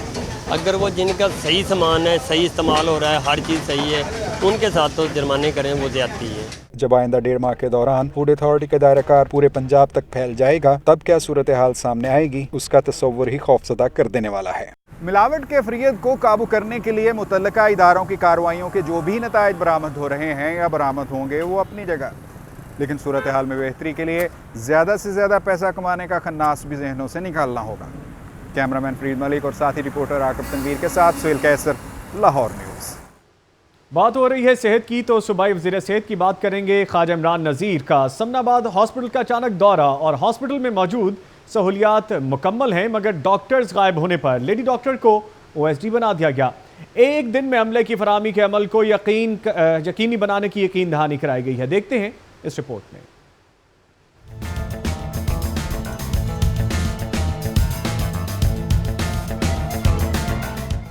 अगर वो जिनका सही सामान है, सही इस्तेमाल हो रहा है, हर चीज़ सही है, उनके साथ तो जुर्माने करें, वो ज़्यादती है। जब आइंदा 1.5 माह के दौरान फूड अथॉरिटी का दायराकार पूरे पंजाब तक फैल जाएगा, तब क्या सूरत हाल सामने आएगी, उसका तस्वुर ही खौफजदा कर देने वाला है। मिलावट के फरीद को काबू करने के लिए मुतल्लिका इदारों की कार्रवाइयों के जो भी नताइज बरामद हो रहे हैं या बरामद होंगे वो अपनी जगह, लेकिन सूरत हाल में बेहतरी के लिए ज़्यादा से ज़्यादा पैसा कमाने का खन्नास भी जहनों से निकालना होगा। कैमरामैन फरीद मलिक और साथी रिपोर्टर आकब तनवीर के साथ सुहेल कैसर, लाहौर न्यूज़। बात हो रही है सेहत की, तो सूबाई वज़ीर सेहत की बात करेंगे। ख्वाजा इमरान नज़ीर का समनाबाद हॉस्पिटल का अचानक दौरा और हॉस्पिटल में मौजूद सहूलियात मुकम्मल हैं, मगर डॉक्टर्स गायब होने पर लेडी डॉक्टर को OSD बना दिया गया। एक दिन में अमले की फराहमी के अमल को यकीनी बनाने की यकीन दहानी कराई गई है। देखते हैं इस रिपोर्ट में।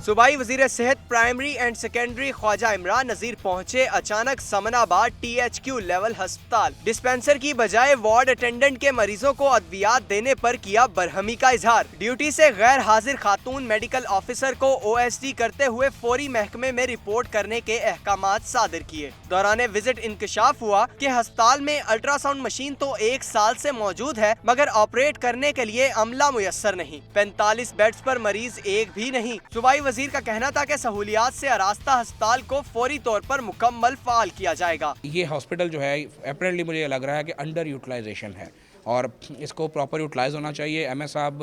सूबाई वजीर सेहत primary and secondary Khawaja Imran Nazir पहुंचे अचानक समनाबाद THQ लेवल अस्पताल। डिस्पेंसर की बजाय वार्ड अटेंडेंट के मरीजों को अद्वियात देने पर किया बरहमी का इजहार। ड्यूटी से गैर हाजिर खातून मेडिकल ऑफिसर को OSD करते हुए फौरी महकमे में रिपोर्ट करने के अहकामात सादिर किए। दौरान विजिट इंकशाफ हुआ कि अस्पताल में अल्ट्रासाउंड मशीन तो 1 साल से मौजूद है, मगर ऑपरेट करने के लिए अमला मुयस्सर नहीं। 45 बेड्स पर मरीज एक भी नहीं। सूबाई वजीर का कहना था कि सहूलियात से आरास्ता अस्पताल को फौरी तौर पर मुकम्मल फाल किया जाएगा। ये हॉस्पिटल जो है अपेरेंटली मुझे लग रहा है कि अंडर यूटिलाइजेशन है और इसको प्रॉपर यूटिलाइज होना चाहिए। MS साहब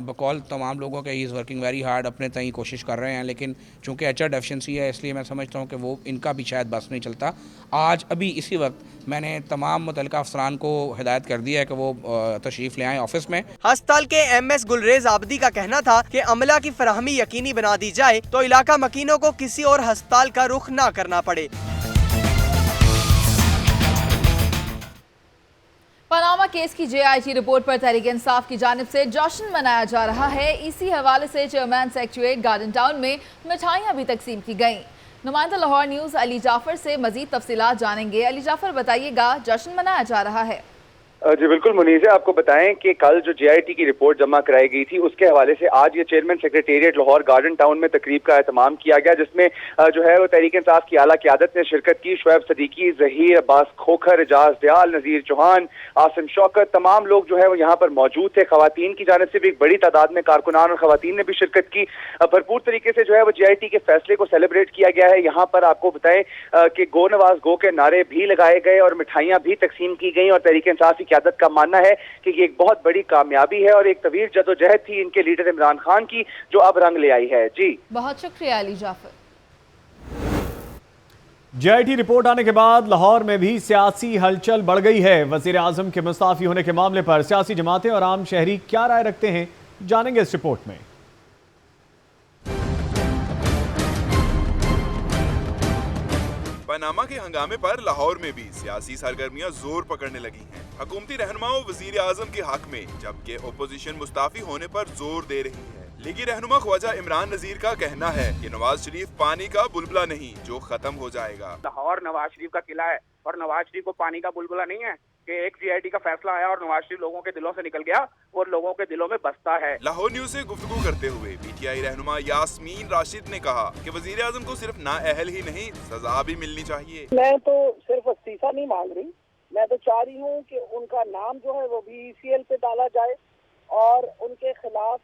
बकौल तमाम लोगों के he is working very hard, अपने तय कोशिश कर रहे हैं, लेकिन चूँकि HR डेफिशिएंसी है इसलिए मैं समझता हूँ कि वो इनका भी शायद बस नहीं चलता। आज अभी इसी वक्त मैंने तमाम मुतल्लिका अफसरान को हिदायत कर दिया है कि वो तशरीफ़ ले आएँ ऑफिस में। अस्पताल के MS गुलरेज आबदी का कहना था कि अमला की फराहमी यकीनी बना दी जाए तो इलाका मकीनों को किसी और अस्पताल का रुख ना करना पड़े। पनामा केस की JIT रिपोर्ट पर तहरीक इंसाफ की जानिब से जश्न मनाया जा रहा है। इसी हवाले से चेयरमैन सेक्रेटेरिएट गार्डन टाउन में मिठाइयाँ भी तकसीम की गईं। नुमाइंदा लाहौर न्यूज़ अली जाफर से मजीद तफसीलात जानेंगे। अली जाफर, बताइएगा, जश्न मनाया जा रहा है? जी बिल्कुल मुनीज़, आपको बताएं कि कल जो JIT की रिपोर्ट जमा कराई गई थी उसके हवाले से आज ये chairman secretariat Lahore garden town में तकरीब का एहतमाम किया गया, जिसमें जो है वो तहरीक इंसाफ की आला क़यादत ने शिरकत की। शुएब सदीकी, ज़हीर अब्बास खोखर, एजाज दयाल, नज़ीर चौहान, आसिम शौकत, तमाम लोग जो है वो यहाँ पर मौजूद थे। खवातीन की जानिब से भी एक बड़ी तादाद में कारकुनान और खवातीन ने भी शिरकत की। भरपूर तरीके से जो है वो JIT के फैसले को सेलिब्रेट किया गया है। यहाँ पर आपको बताएं कि गो नवाज गो के नारे भी लगाए गए और मिठाइयाँ भी तकसीम की गई और तहरीक इंसाफ की क़यादत का मानना है कि ये एक बहुत बड़ी कामयाबी है और एक तवील जदोजहद थी इनके लीडर इमरान खान की, जो अब रंग ले आई है। जी बहुत शुक्रिया अली जाफर। JIT रिपोर्ट आने के बाद लाहौर में भी सियासी हलचल बढ़ गई है। वजीर आजम के मुस्ताफी होने के मामले पर सियासी जमातें और आम शहरी क्या राय रखते हैं, जानेंगे इस रिपोर्ट में। पनामा के हंगामे पर लाहौर में भी सियासी सरगर्मियां जोर पकड़ने लगी हैं। हुकूमती रहनुमाओं वजीर आजम के हक में, जबकि ओपोजिशन मुस्ताफी होने पर जोर दे रही है। लीगी रहनुमा ख्वाजा इमरान नज़ीर का कहना है कि नवाज शरीफ पानी का बुलबुला नहीं जो खत्म हो जाएगा। लाहौर नवाज शरीफ का किला है और नवाज शरीफ को पानी का बुलबुला नहीं है कि एक JIT का फैसला आया और नवाज शरीफ लोगों के दिलों से निकल गया और लोगों के दिलों में बसता है। लाहौर न्यूज़ से गुफ्तगू करते हुए PTI रहनुमा यास्मीन राशिद ने कहा कि वजीर आजम को सिर्फ नाअहल ही नहीं सजा भी मिलनी चाहिए। मैं तो सिर्फ इस्तीफा नहीं मांग रही, मैं तो चाह रही हूँ कि उनका नाम जो है वो भी ECL पे डाला जाए और उनके खिलाफ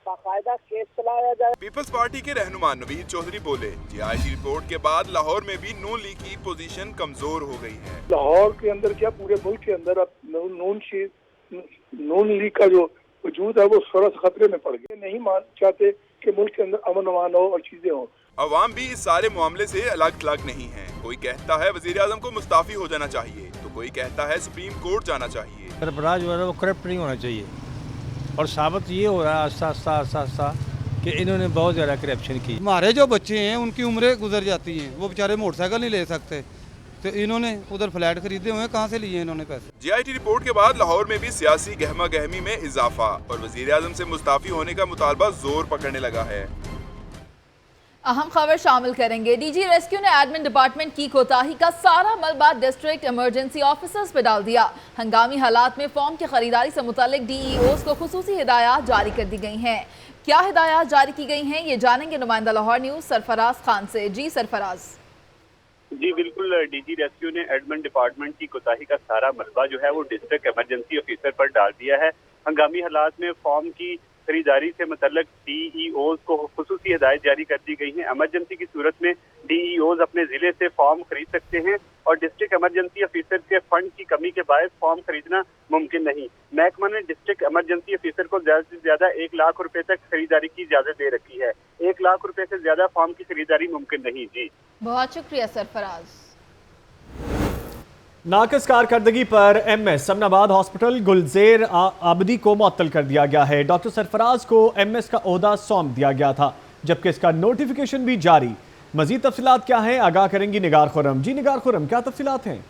बाकायदा केस चलाया जाए। पीपल्स पार्टी के रहनुमा नवीद चौधरी बोले, JIT रिपोर्ट के बाद लाहौर में भी नून लीग की पोजीशन कमजोर हो गई है। लाहौर के अंदर क्या पूरे मुल्क के अंदर अब नून लीग का जो वजूद है वो थोड़ा सा खतरे में पड़ गए। नहीं मान चाहते कि मुल्क के अंदर अमन अमान हो और चीजें हो। अवाम भी इस सारे मामले से अलग थलग नहीं है। कोई कहता है वजीर आजम को मुस्ताफी हो जाना चाहिए, तो कोई कहता है सुप्रीम कोर्ट जाना चाहिए। सरफराज जो है वो करप्ट नहीं होना चाहिए, और साबित ये हो रहा है आस्ता आस्ता कि इन्होंने बहुत ज़्यादा करप्शन की। हमारे जो बच्चे हैं उनकी उम्रें गुजर जाती हैं, वो बेचारे मोटरसाइकिल नहीं ले सकते, तो इन्होंने उधर फ्लैट खरीदे हुए, कहाँ से लिए इन्होंने पैसे। GIT रिपोर्ट के बाद लाहौर में भी सियासी गहमा गहमी में इजाफा और वजीर आजम से मुस्ताफी होने का मुतालबा जोर पकड़ने लगा है। अहम खबर शामिल करेंगे। डीजी रेस्क्यू ने एडमिन डिपार्टमेंट की कोताही का सारा मलबा डिस्ट्रिक्ट इमरजेंसी ऑफिसर्स पे डाल दिया। हंगामी हालात में फॉर्म की खरीदारी से मुतालिक DEOs को खुसूसी हिदायत जारी कर दी गई हैं। क्या हिदायत जारी की गई हैं, ये जानेंगे नुमाइंदा लाहौर न्यूज़ सरफराज खान से। जी सरफराज। जी बिल्कुल, डीजी रेस्क्यू ने एडमिन डिपार्टमेंट की कोताही का सारा मलबा जो है वो डिस्ट्रिक्ट इमरजेंसी ऑफिसर पर डाल दिया है। हंगामी हालात में फॉर्म की खरीदारी से मुतल्लक DEOs को खुसूसी हिदायत जारी कर दी गई है। इमरजेंसी की सूरत में DEOs अपने जिले से फॉर्म खरीद सकते हैं और डिस्ट्रिक्ट इमरजेंसी ऑफिसर के फंड की कमी के बायस फॉर्म खरीदना मुमकिन नहीं। महकमा ने डिस्ट्रिक्ट इमरजेंसी ऑफिसर को ज्यादा से ज्यादा 1 लाख रुपए तक खरीदारी की इजाजत दे रखी है। 1 लाख रुपए से ज्यादा फॉर्म की खरीदारी मुमकिन नहीं। जी बहुत शुक्रिया सरफराज। नाकिस कारकर्दगी पर MS समनाबाद हॉस्पिटल गुलजेर आबदी को मुअत्तल कर दिया गया है। डॉक्टर सरफराज को MS का ओहदा सौंप दिया गया था, जबकि इसका नोटिफिकेशन भी जारी। मजीद तफसीलात क्या हैं, आगाह करेंगी निगार खुरम। जी निगार खुरम, क्या तफसीलात हैं?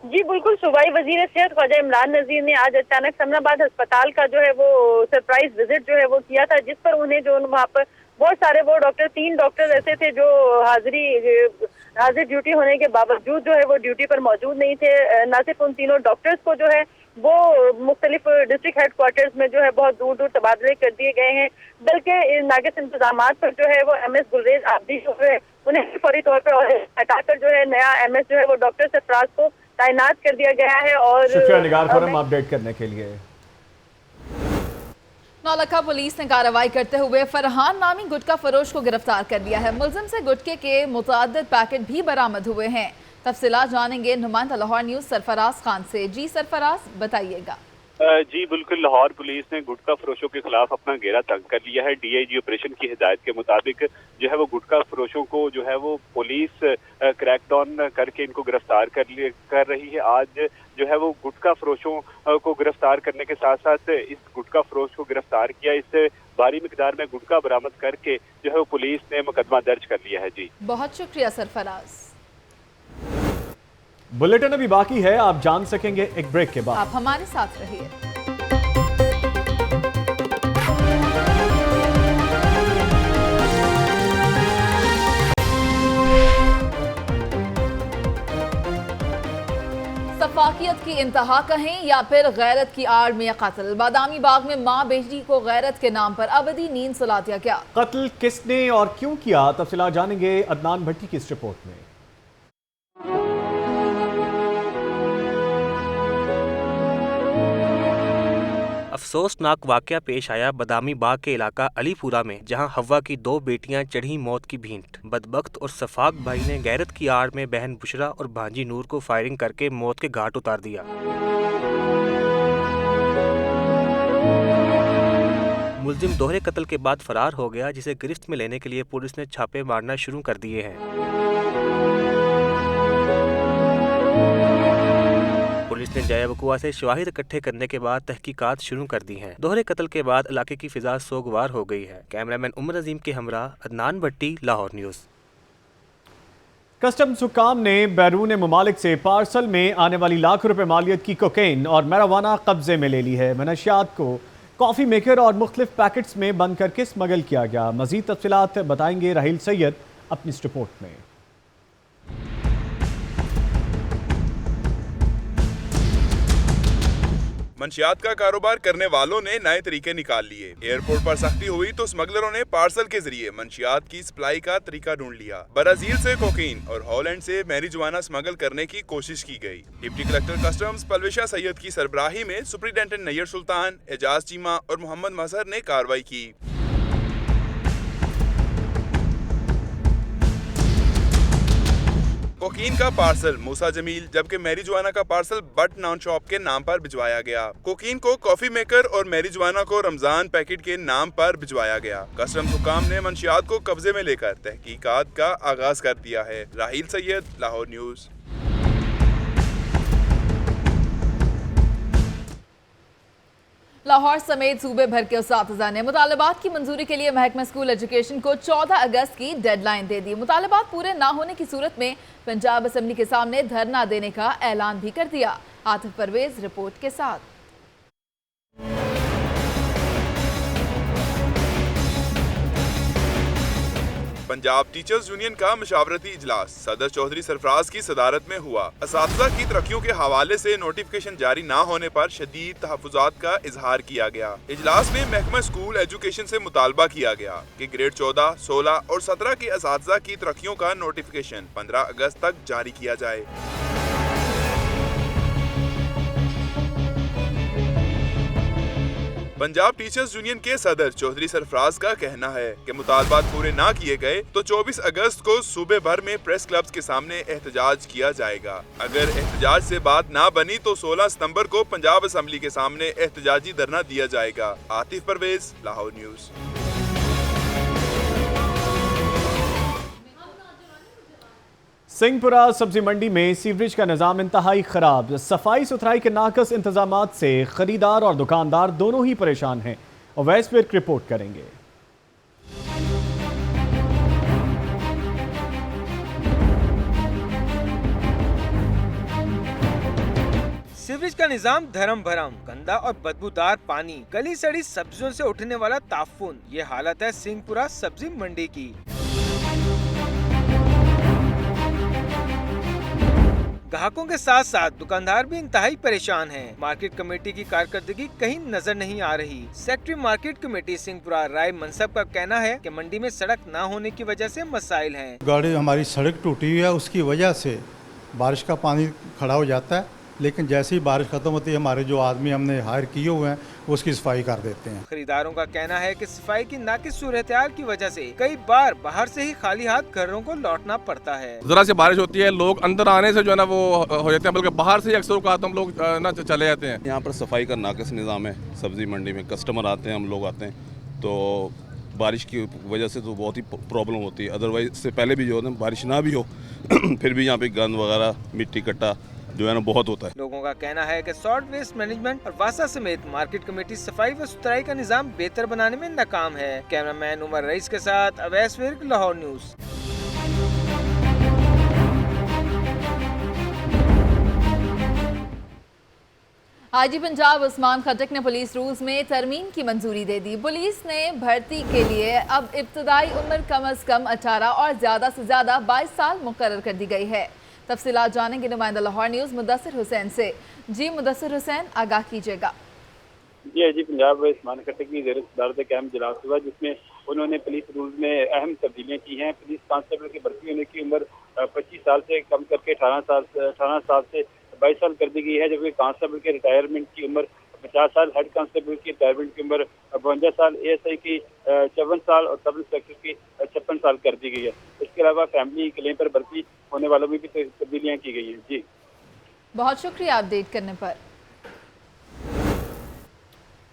जी बिल्कुल, सूबाई वजीर सेहत ख्वाजा इमरान नजीर ने आज अचानक समनाबाद अस्पताल का जो है वो सरप्राइज विजिट जो है वो किया था, जिस पर उन्हें जो वहाँ पर बहुत सारे वो डॉक्टर 3 डॉक्टर ऐसे थे जो हाजिर ड्यूटी होने के बावजूद जो है वो ड्यूटी पर मौजूद नहीं थे। न सिर्फ उन तीनों डॉक्टर्स को जो है वो मुख्तलिफ डिस्ट्रिक्ट हेडक्वार्टर्स में जो है बहुत दूर दूर तबादले कर दिए गए हैं, बल्कि नाकिस इंतजामात पर जो है वो MS गुलरेज आबदी जो है उन्हें फौरी तौर पर हटाकर जो है नया MS जो है वो डॉक्टर सरफराज को तैनात कर दिया गया है। और शुक्रिया निगार खुरम अपडेट करने के लिए। नौलखा पुलिस ने कार्रवाई करते हुए फरहान नामी गुटखा फरोश को गिरफ्तार कर लिया है। मुलजिम से गुटखे के मुतअद्दिद पैकेट भी बरामद हुए हैं। तफसीलात जानेंगे नुमाइंदा लाहौर न्यूज़ सरफराज खान से। जी सरफराज, बताइएगा। जी बिल्कुल, लाहौर पुलिस ने गुटखा फरोशों के खिलाफ अपना घेरा तंग कर लिया है। DIG ऑपरेशन की हिदायत के मुताबिक जो है वो गुटखा फरोशों को जो है वो पुलिस क्रैकडाउन करके इनको गिरफ्तार कर रही है। आज जो है वो गुटखा फरोशों को गिरफ्तार करने के साथ साथ इस गुटखा फरोश को गिरफ्तार किया। इससे भारी मिकदार में गुटखा बरामद करके जो है वो पुलिस ने मुकदमा दर्ज कर लिया है। जी बहुत शुक्रिया सरफराज। बुलेटिन अभी बाकी है, आप जान सकेंगे एक ब्रेक के बाद। आप हमारे साथ रहिए। सफाकियत की इंतहा कहें या फिर गैरत की आड़ में कत्ल। बादामी बाग में मां बेटी को गैरत के नाम पर अबदी नींद सुला दिया गया। कत्ल किसने और क्यों किया, तफसीलात जानेंगे अदनान भट्टी की इस रिपोर्ट में। अफसोसनाक वाकया पेश आया बादामी बाग के इलाका अलीपुरा में, जहां हवा की 2 बेटियां चढ़ी मौत की भींट। बदबख्त और सफाक भाई ने गैरत की आड़ में बहन बुशरा और भांजी नूर को फायरिंग करके मौत के घाट उतार दिया। मुल्जिम दोहरे कत्ल के बाद फरार हो गया, जिसे गिरफ्त में लेने के लिए पुलिस ने छापे मारना शुरू कर दिए हैं। पुलिस ने जाया वकुआ से शवाहिद इकट्ठे करने के बाद तहकीकात शुरू कर दी हैं। दोहरे कत्ल के बाद इलाके की फिजा सोगवार हो गई है। कैमरामैन उमर अजीम के हमरा अदनान भट्टी, लाहौर न्यूज़। कस्टम्स हुक्काम ने बैरून ममालिक से पार्सल में आने वाली लाखों रुपए मालियत की कोकेन और marijuana कब्जे में ले ली है। मनशियात को कॉफ़ी मेकर और मुख्तलिफ पैकेट्स में बंद करके स्मगल किया गया। मजीद तफसीलात बताएंगे राहिल सैयद अपनी इस रिपोर्ट में। मंशियात का कारोबार करने वालों ने नए तरीके निकाल लिए। एयरपोर्ट पर सख्ती हुई तो स्मगलरों ने पार्सल के जरिए मंशियात की सप्लाई का तरीका ढूंढ लिया। ब्राजील से कोकीन और हॉलैंड से मैरिजुआना स्मगल करने की कोशिश की गई। डिप्टी कलेक्टर कस्टम्स पलविशा सैयद की सरबराही में सुपरिटेंडेंट नैयर सुल्तान, एजाज चीमा और मोहम्मद मजहर ने कार्रवाई की। कोकीन का पार्सल मूसा जमील जबकि मैरिजुआना का पार्सल बट नॉन शॉप के नाम पर भिजवाया गया। कोकीन को कॉफी मेकर और मैरिजुआना को रमजान पैकेट के नाम पर भिजवाया गया। कस्टम्स हुकाम ने मंशियात को कब्जे में लेकर तहकीकात का आगाज कर दिया है। राहिल सैयद, लाहौर न्यूज। लाहौर समेत सूबे भर के उस्ताद ने मुतालबात की मंजूरी के लिए महकमा स्कूल एजुकेशन को 14 अगस्त की डेडलाइन दे दी। मुतालबात पूरे ना होने की सूरत में पंजाब असम्बली के सामने धरना देने का ऐलान भी कर दिया। आतिफ परवेज रिपोर्ट के साथ। पंजाब टीचर्स यूनियन का मशावरती इजलास सदर चौधरी सरफराज की सदारत में हुआ। असातिज़ा की तरक्कियों के हवाले से नोटिफिकेशन जारी न होने पर शदीद तहफ़्फ़ुज़ात का इजहार किया गया। इजलास में महकमा स्कूल एजुकेशन से मुतालबा किया गया कि ग्रेड 14, 16 और 17 की असातिज़ा की तरक्कियों का नोटिफिकेशन 15 अगस्त तक जारी किया जाए। पंजाब टीचर्स यूनियन के सदर चौधरी सरफराज का कहना है कि मुतालबात पूरे ना किए गए तो 24 अगस्त को सूबे भर में प्रेस क्लब्स के सामने एहतजाज किया जाएगा। अगर एहतजाज से बात ना बनी तो 16 सितंबर को पंजाब असम्बली के सामने एहतजाजी धरना दिया जाएगा। आतिफ परवेज, लाहौर न्यूज। सिंहपुरा सब्जी मंडी में सीवरेज का निज़ाम इंतहाई ख़राब। सफाई सुथराई के नाकस इंतजामात से खरीदार और दुकानदार दोनों ही परेशान हैं। अवैस विर्क रिपोर्ट करेंगे। सीवरेज का निजाम धर्म भरम, गंदा और बदबूदार पानी, गली सड़ी सब्जियों से उठने वाला ताफुन, ये हालत है सिंहपुरा सब्जी मंडी की। ग्राहकों के साथ साथ दुकानदार भी इंतहाई परेशान हैं। मार्केट कमेटी की कारकर्दगी कहीं नजर नहीं आ रही। सेक्रेटरी मार्केट कमेटी सिंहपुरा राय मनसब का कहना है कि मंडी में सड़क न होने की वजह से मसाइल हैं। गाड़ी हमारी सड़क टूटी हुई है, उसकी वजह से बारिश का पानी खड़ा हो जाता है, लेकिन जैसे ही बारिश खत्म होती है हमारे जो आदमी हमने हायर किए हुए हैं वो उसकी सफाई कर देते हैं। खरीदारों का कहना है कि सफाई की नाकिस सूरत-ए-हाल की वजह से कई बार बाहर से ही खाली हाथ घरों को लौटना पड़ता है। जरा से बारिश होती है, लोग अंदर आने से जो है ना वो हो जाते हैं, बल्कि बाहर से अक्सर औकात हम लोग ना चले जाते हैं। यहाँ पर सफाई का नाकिस निज़ाम है। सब्जी मंडी में कस्टमर आते हैं, हम लोग आते हैं, तो बारिश की वजह से तो बहुत ही प्रॉब्लम होती है। अदरवाइज इससे पहले भी जो है बारिश ना भी हो फिर भी यहाँ पे गंद वगैरह, मिट्टी कट्टा जो है ना बहुत होता है। लोगों का कहना है कि सॉल्ट वेस्ट मैनेजमेंट और वासा समेत मार्केट कमेटी सफाई व सुथराई का निजाम बेहतर बनाने में नाकाम है। कैमरामैन उमर रईस के साथ अवैस विर्क, लाहौर न्यूज। आईजी पंजाब उस्मान खटक ने पुलिस रूल्स में तरमीम की मंजूरी दे दी। पुलिस ने भर्ती के लिए अब इब्तदाई उम्र कम अज कम 18 और ज्यादा से ज्यादा 22 साल मुकर्रर कर दी गई है। तफसीलात जानेंगे नुमाइंदा लाहौर न्यूज़ मुदस्सिर हुसैन से। जी मुदस्सिर हुसैन, आगाह कीजिएगा। जी आईजी पंजाब उस्मान खटक की ज़ेर सदारत एक अहम इजलास हुआ जिसमें उन्होंने पुलिस रूल्स में अहम तब्दीलियाँ की हैं। पुलिस कांस्टेबल की भर्ती होने की उम्र 25 साल से कम करके 18 साल से 22 साल कर दी गई है, जबकि कांस्टेबल के रिटायरमेंट की उम्र 50 साल, हेड कांस्टेबल की रिटायरमेंट की उम्र 52 साल, एएसआई की 54 साल और सब इंस्पेक्टर की 56 साल कर दी गई है। इसके अलावा फैमिली क्लेम पर भर्ती होने वालों में भी तब्दीलियाँ की गई हैं। जी बहुत शुक्रिया अपडेट करने पर।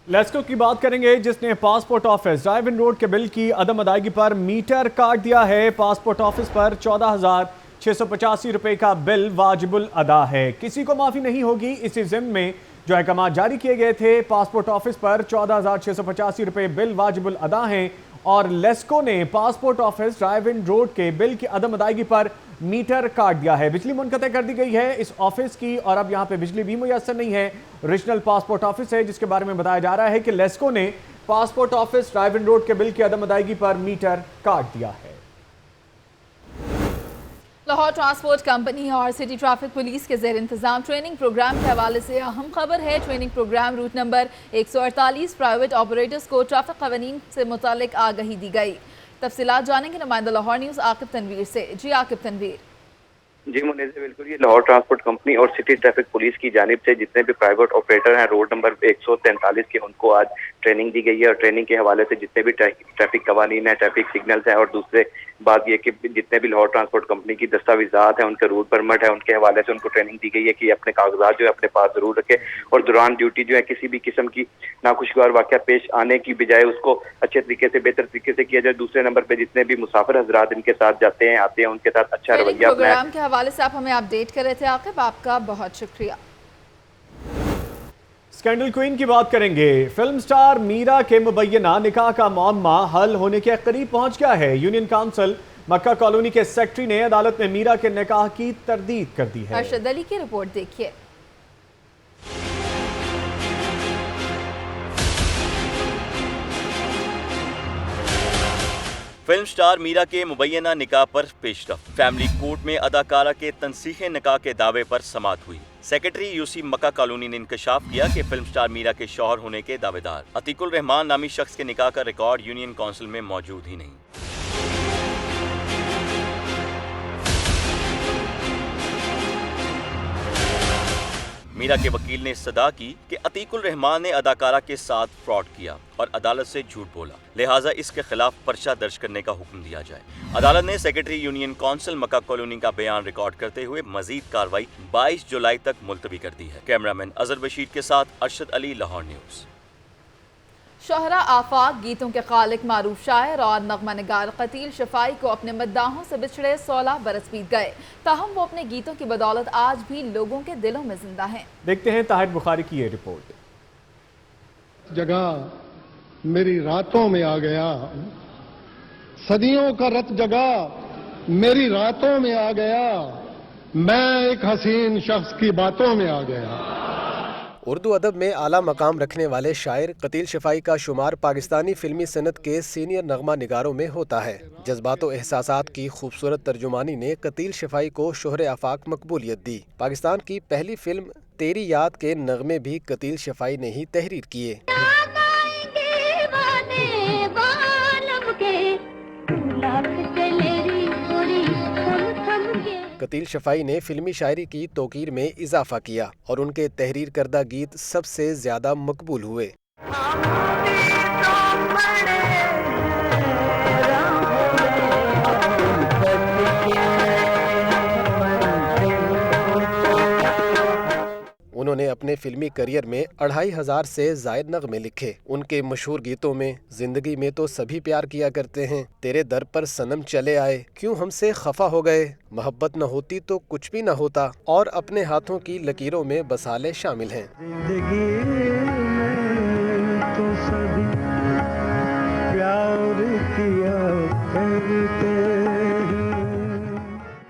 लेस्को की बात करेंगे जिसने पासपोर्ट ऑफिस ड्राइव इन रोड के बिल की अदम अदायगी पर मीटर काट दिया है। पासपोर्ट ऑफिस पर 14,685 रुपए का बिल वाजिबुल अदा है, किसी को माफी नहीं होगी। इसी जिम्मे में जो अहकाम जारी किए गए थे, पासपोर्ट ऑफिस पर 14,685 रुपए बिल वाजिबुल अदा हैं और लेस्को ने पासपोर्ट ऑफिस ड्राइव इन रोड के बिल की अदम अदायगी पर मीटर काट दिया है। बिजली मुनक़ते कर दी गई है इस ऑफिस की और अब यहाँ पे बिजली भी मुयस्सर नहीं है। रीजनल पासपोर्ट ऑफिस है जिसके बारे में बताया जा रहा है कि लेस्को ने पासपोर्ट ऑफिस ड्राइव इन रोड के बिल की अदम अदायगी पर मीटर काट दिया है। लाहौर ट्रांसपोर्ट कंपनी और सिटी ट्रैफिक पुलिस के ज़ेर इंतजाम ट्रेनिंग प्रोग्राम के हवाले से अहम खबर है। Training programme route number 148 private operators को ट्रैफिक क़वानीन से मुतालिक आगाही दी गई। तफसीलात जानेंगे नुमाइंदा लाहौर न्यूज़ आकिब तनवीर से। जी आकिब तनवीर। जी मुनीज़, बिल्कुल ये लाहौर ट्रांसपोर्ट कंपनी और सिटी ट्रैफिक पुलिस की जानिब से जितने भी प्राइवेट ऑपरेटर हैं रोड नंबर 143 के, उनको आज ट्रेनिंग दी गई है और ट्रेनिंग के हवाले से जितने भी ट्रैफिक कवानीन है, ट्रैफिक सिग्नल्स हैं और दूसरे बात यह कि जितने भी लाहौर ट्रांसपोर्ट कंपनी की दस्तावेजात हैं, उनके रूट परमिट है, उनके हवाले से उनको ट्रेनिंग दी गई है कि अपने कागजात जो है अपने पास जरूर रखे और दौरान ड्यूटी जो है किसी भी किस्म की नाखुशगवार वाक़या पेश आने की बजाय उसको अच्छे तरीके से, बेहतर तरीके से किया जाए। दूसरे नंबर पे जितने भी मुसाफिर हजरात इनके साथ जाते हैं, आते हैं, उनके साथ अच्छा रवैया अपनाएं। प्रोग्राम के हवाले से आप हमें अपडेट कर रहे थे आकिब, आपका बहुत शुक्रिया। स्कैंडल क्वीन की बात करेंगे। फिल्म स्टार मीरा के मुबैना निकाह का मामला हल होने के करीब पहुंच गया है। यूनियन काउंसिल मक्का कॉलोनी के सेक्रेटरी ने अदालत में मीरा के निकाह की तरदीद कर दी है। अरशद अली की रिपोर्ट देखिए। फिल्म स्टार मीरा के मुबैना निकाह पर पेशरफ्त। फैमिली कोर्ट में अदाकारा के तनसीखे निकाह के दावे पर समाअत हुई। सेक्रेटरी यूसी मक्का कॉलोनी ने इंकशाफ किया कि फिल्म स्टार मीरा के शौहर होने के दावेदार अतीकुल रहमान नामी शख्स के निकाह का रिकॉर्ड यूनियन काउंसिल में मौजूद ही नहीं। मीरा के वकील ने इस्तदा की कि अतीकुल रहमान ने अदाकारा के साथ फ्रॉड किया और अदालत से झूठ बोला, लिहाजा इसके खिलाफ पर्चा दर्ज करने का हुक्म दिया जाए। अदालत ने सेक्रेटरी यूनियन काउंसिल मक्का कॉलोनी का बयान रिकॉर्ड करते हुए मजीद कार्रवाई 22 जुलाई तक मुलतवी कर दी है। कैमरामैन अजहर बशीर के साथ अरशद अली, लाहौर न्यूज़। शोहरा आफाक गीतों के खालिक मारूफ शायर और नगमा निगार कतील शफाई को अपने मद्दाहों से बिछड़े 16 बरस बीत गए, ताहम वो अपने गीतों की बदौलत आज भी लोगों के दिलों में जिंदा हैं। देखते हैं ताहिर बुखारी की ये रिपोर्ट। जगह मेरी रातों में आ गया, सदियों का रत जगह मेरी रातों में आ गया, मैं एक हसीन शख्स की बातों में आ गया। उर्दू अदब में आला मकाम रखने वाले शायर कतील शफाई का शुमार पाकिस्तानी फिल्मी सनत के सीनियर नगमा निगारों में होता है। जज्बात व एहसासात की खूबसूरत तर्जुमानी ने कतील शफाई को शोहरे आफाक मकबूलियत दी। पाकिस्तान की पहली फिल्म तेरी याद के नगमे भी कतील शफाई ने ही तहरीर किए। कतील शफाई ने फिल्मी शायरी की तौकीर में इजाफा किया और उनके तहरीर करदा गीत सबसे ज्यादा मकबूल हुए। उन्होंने अपने फिल्मी करियर में 2500 से जायद नगमे लिखे। उनके मशहूर गीतों में जिंदगी में तो सभी प्यार किया करते हैं, तेरे दर पर सनम चले आए, क्यों हमसे खफा हो गए, मोहब्बत न होती तो कुछ भी न होता और अपने हाथों की लकीरों में बसाले शामिल हैं। जिंदगी में तो सभी प्यार किया करते हैं।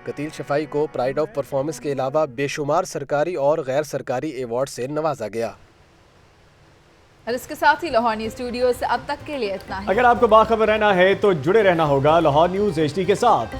कतील शफाई को प्राइड ऑफ परफॉर्मेंस के अलावा बेशुमार सरकारी और गैर सरकारी अवार्ड से नवाजा गया। और इसके साथ ही लाहौर न्यूज़ स्टूडियो से अब तक के लिए इतना ही। अगर आपको बाखबर रहना है तो जुड़े रहना होगा लाहौर न्यूज़ HD के साथ।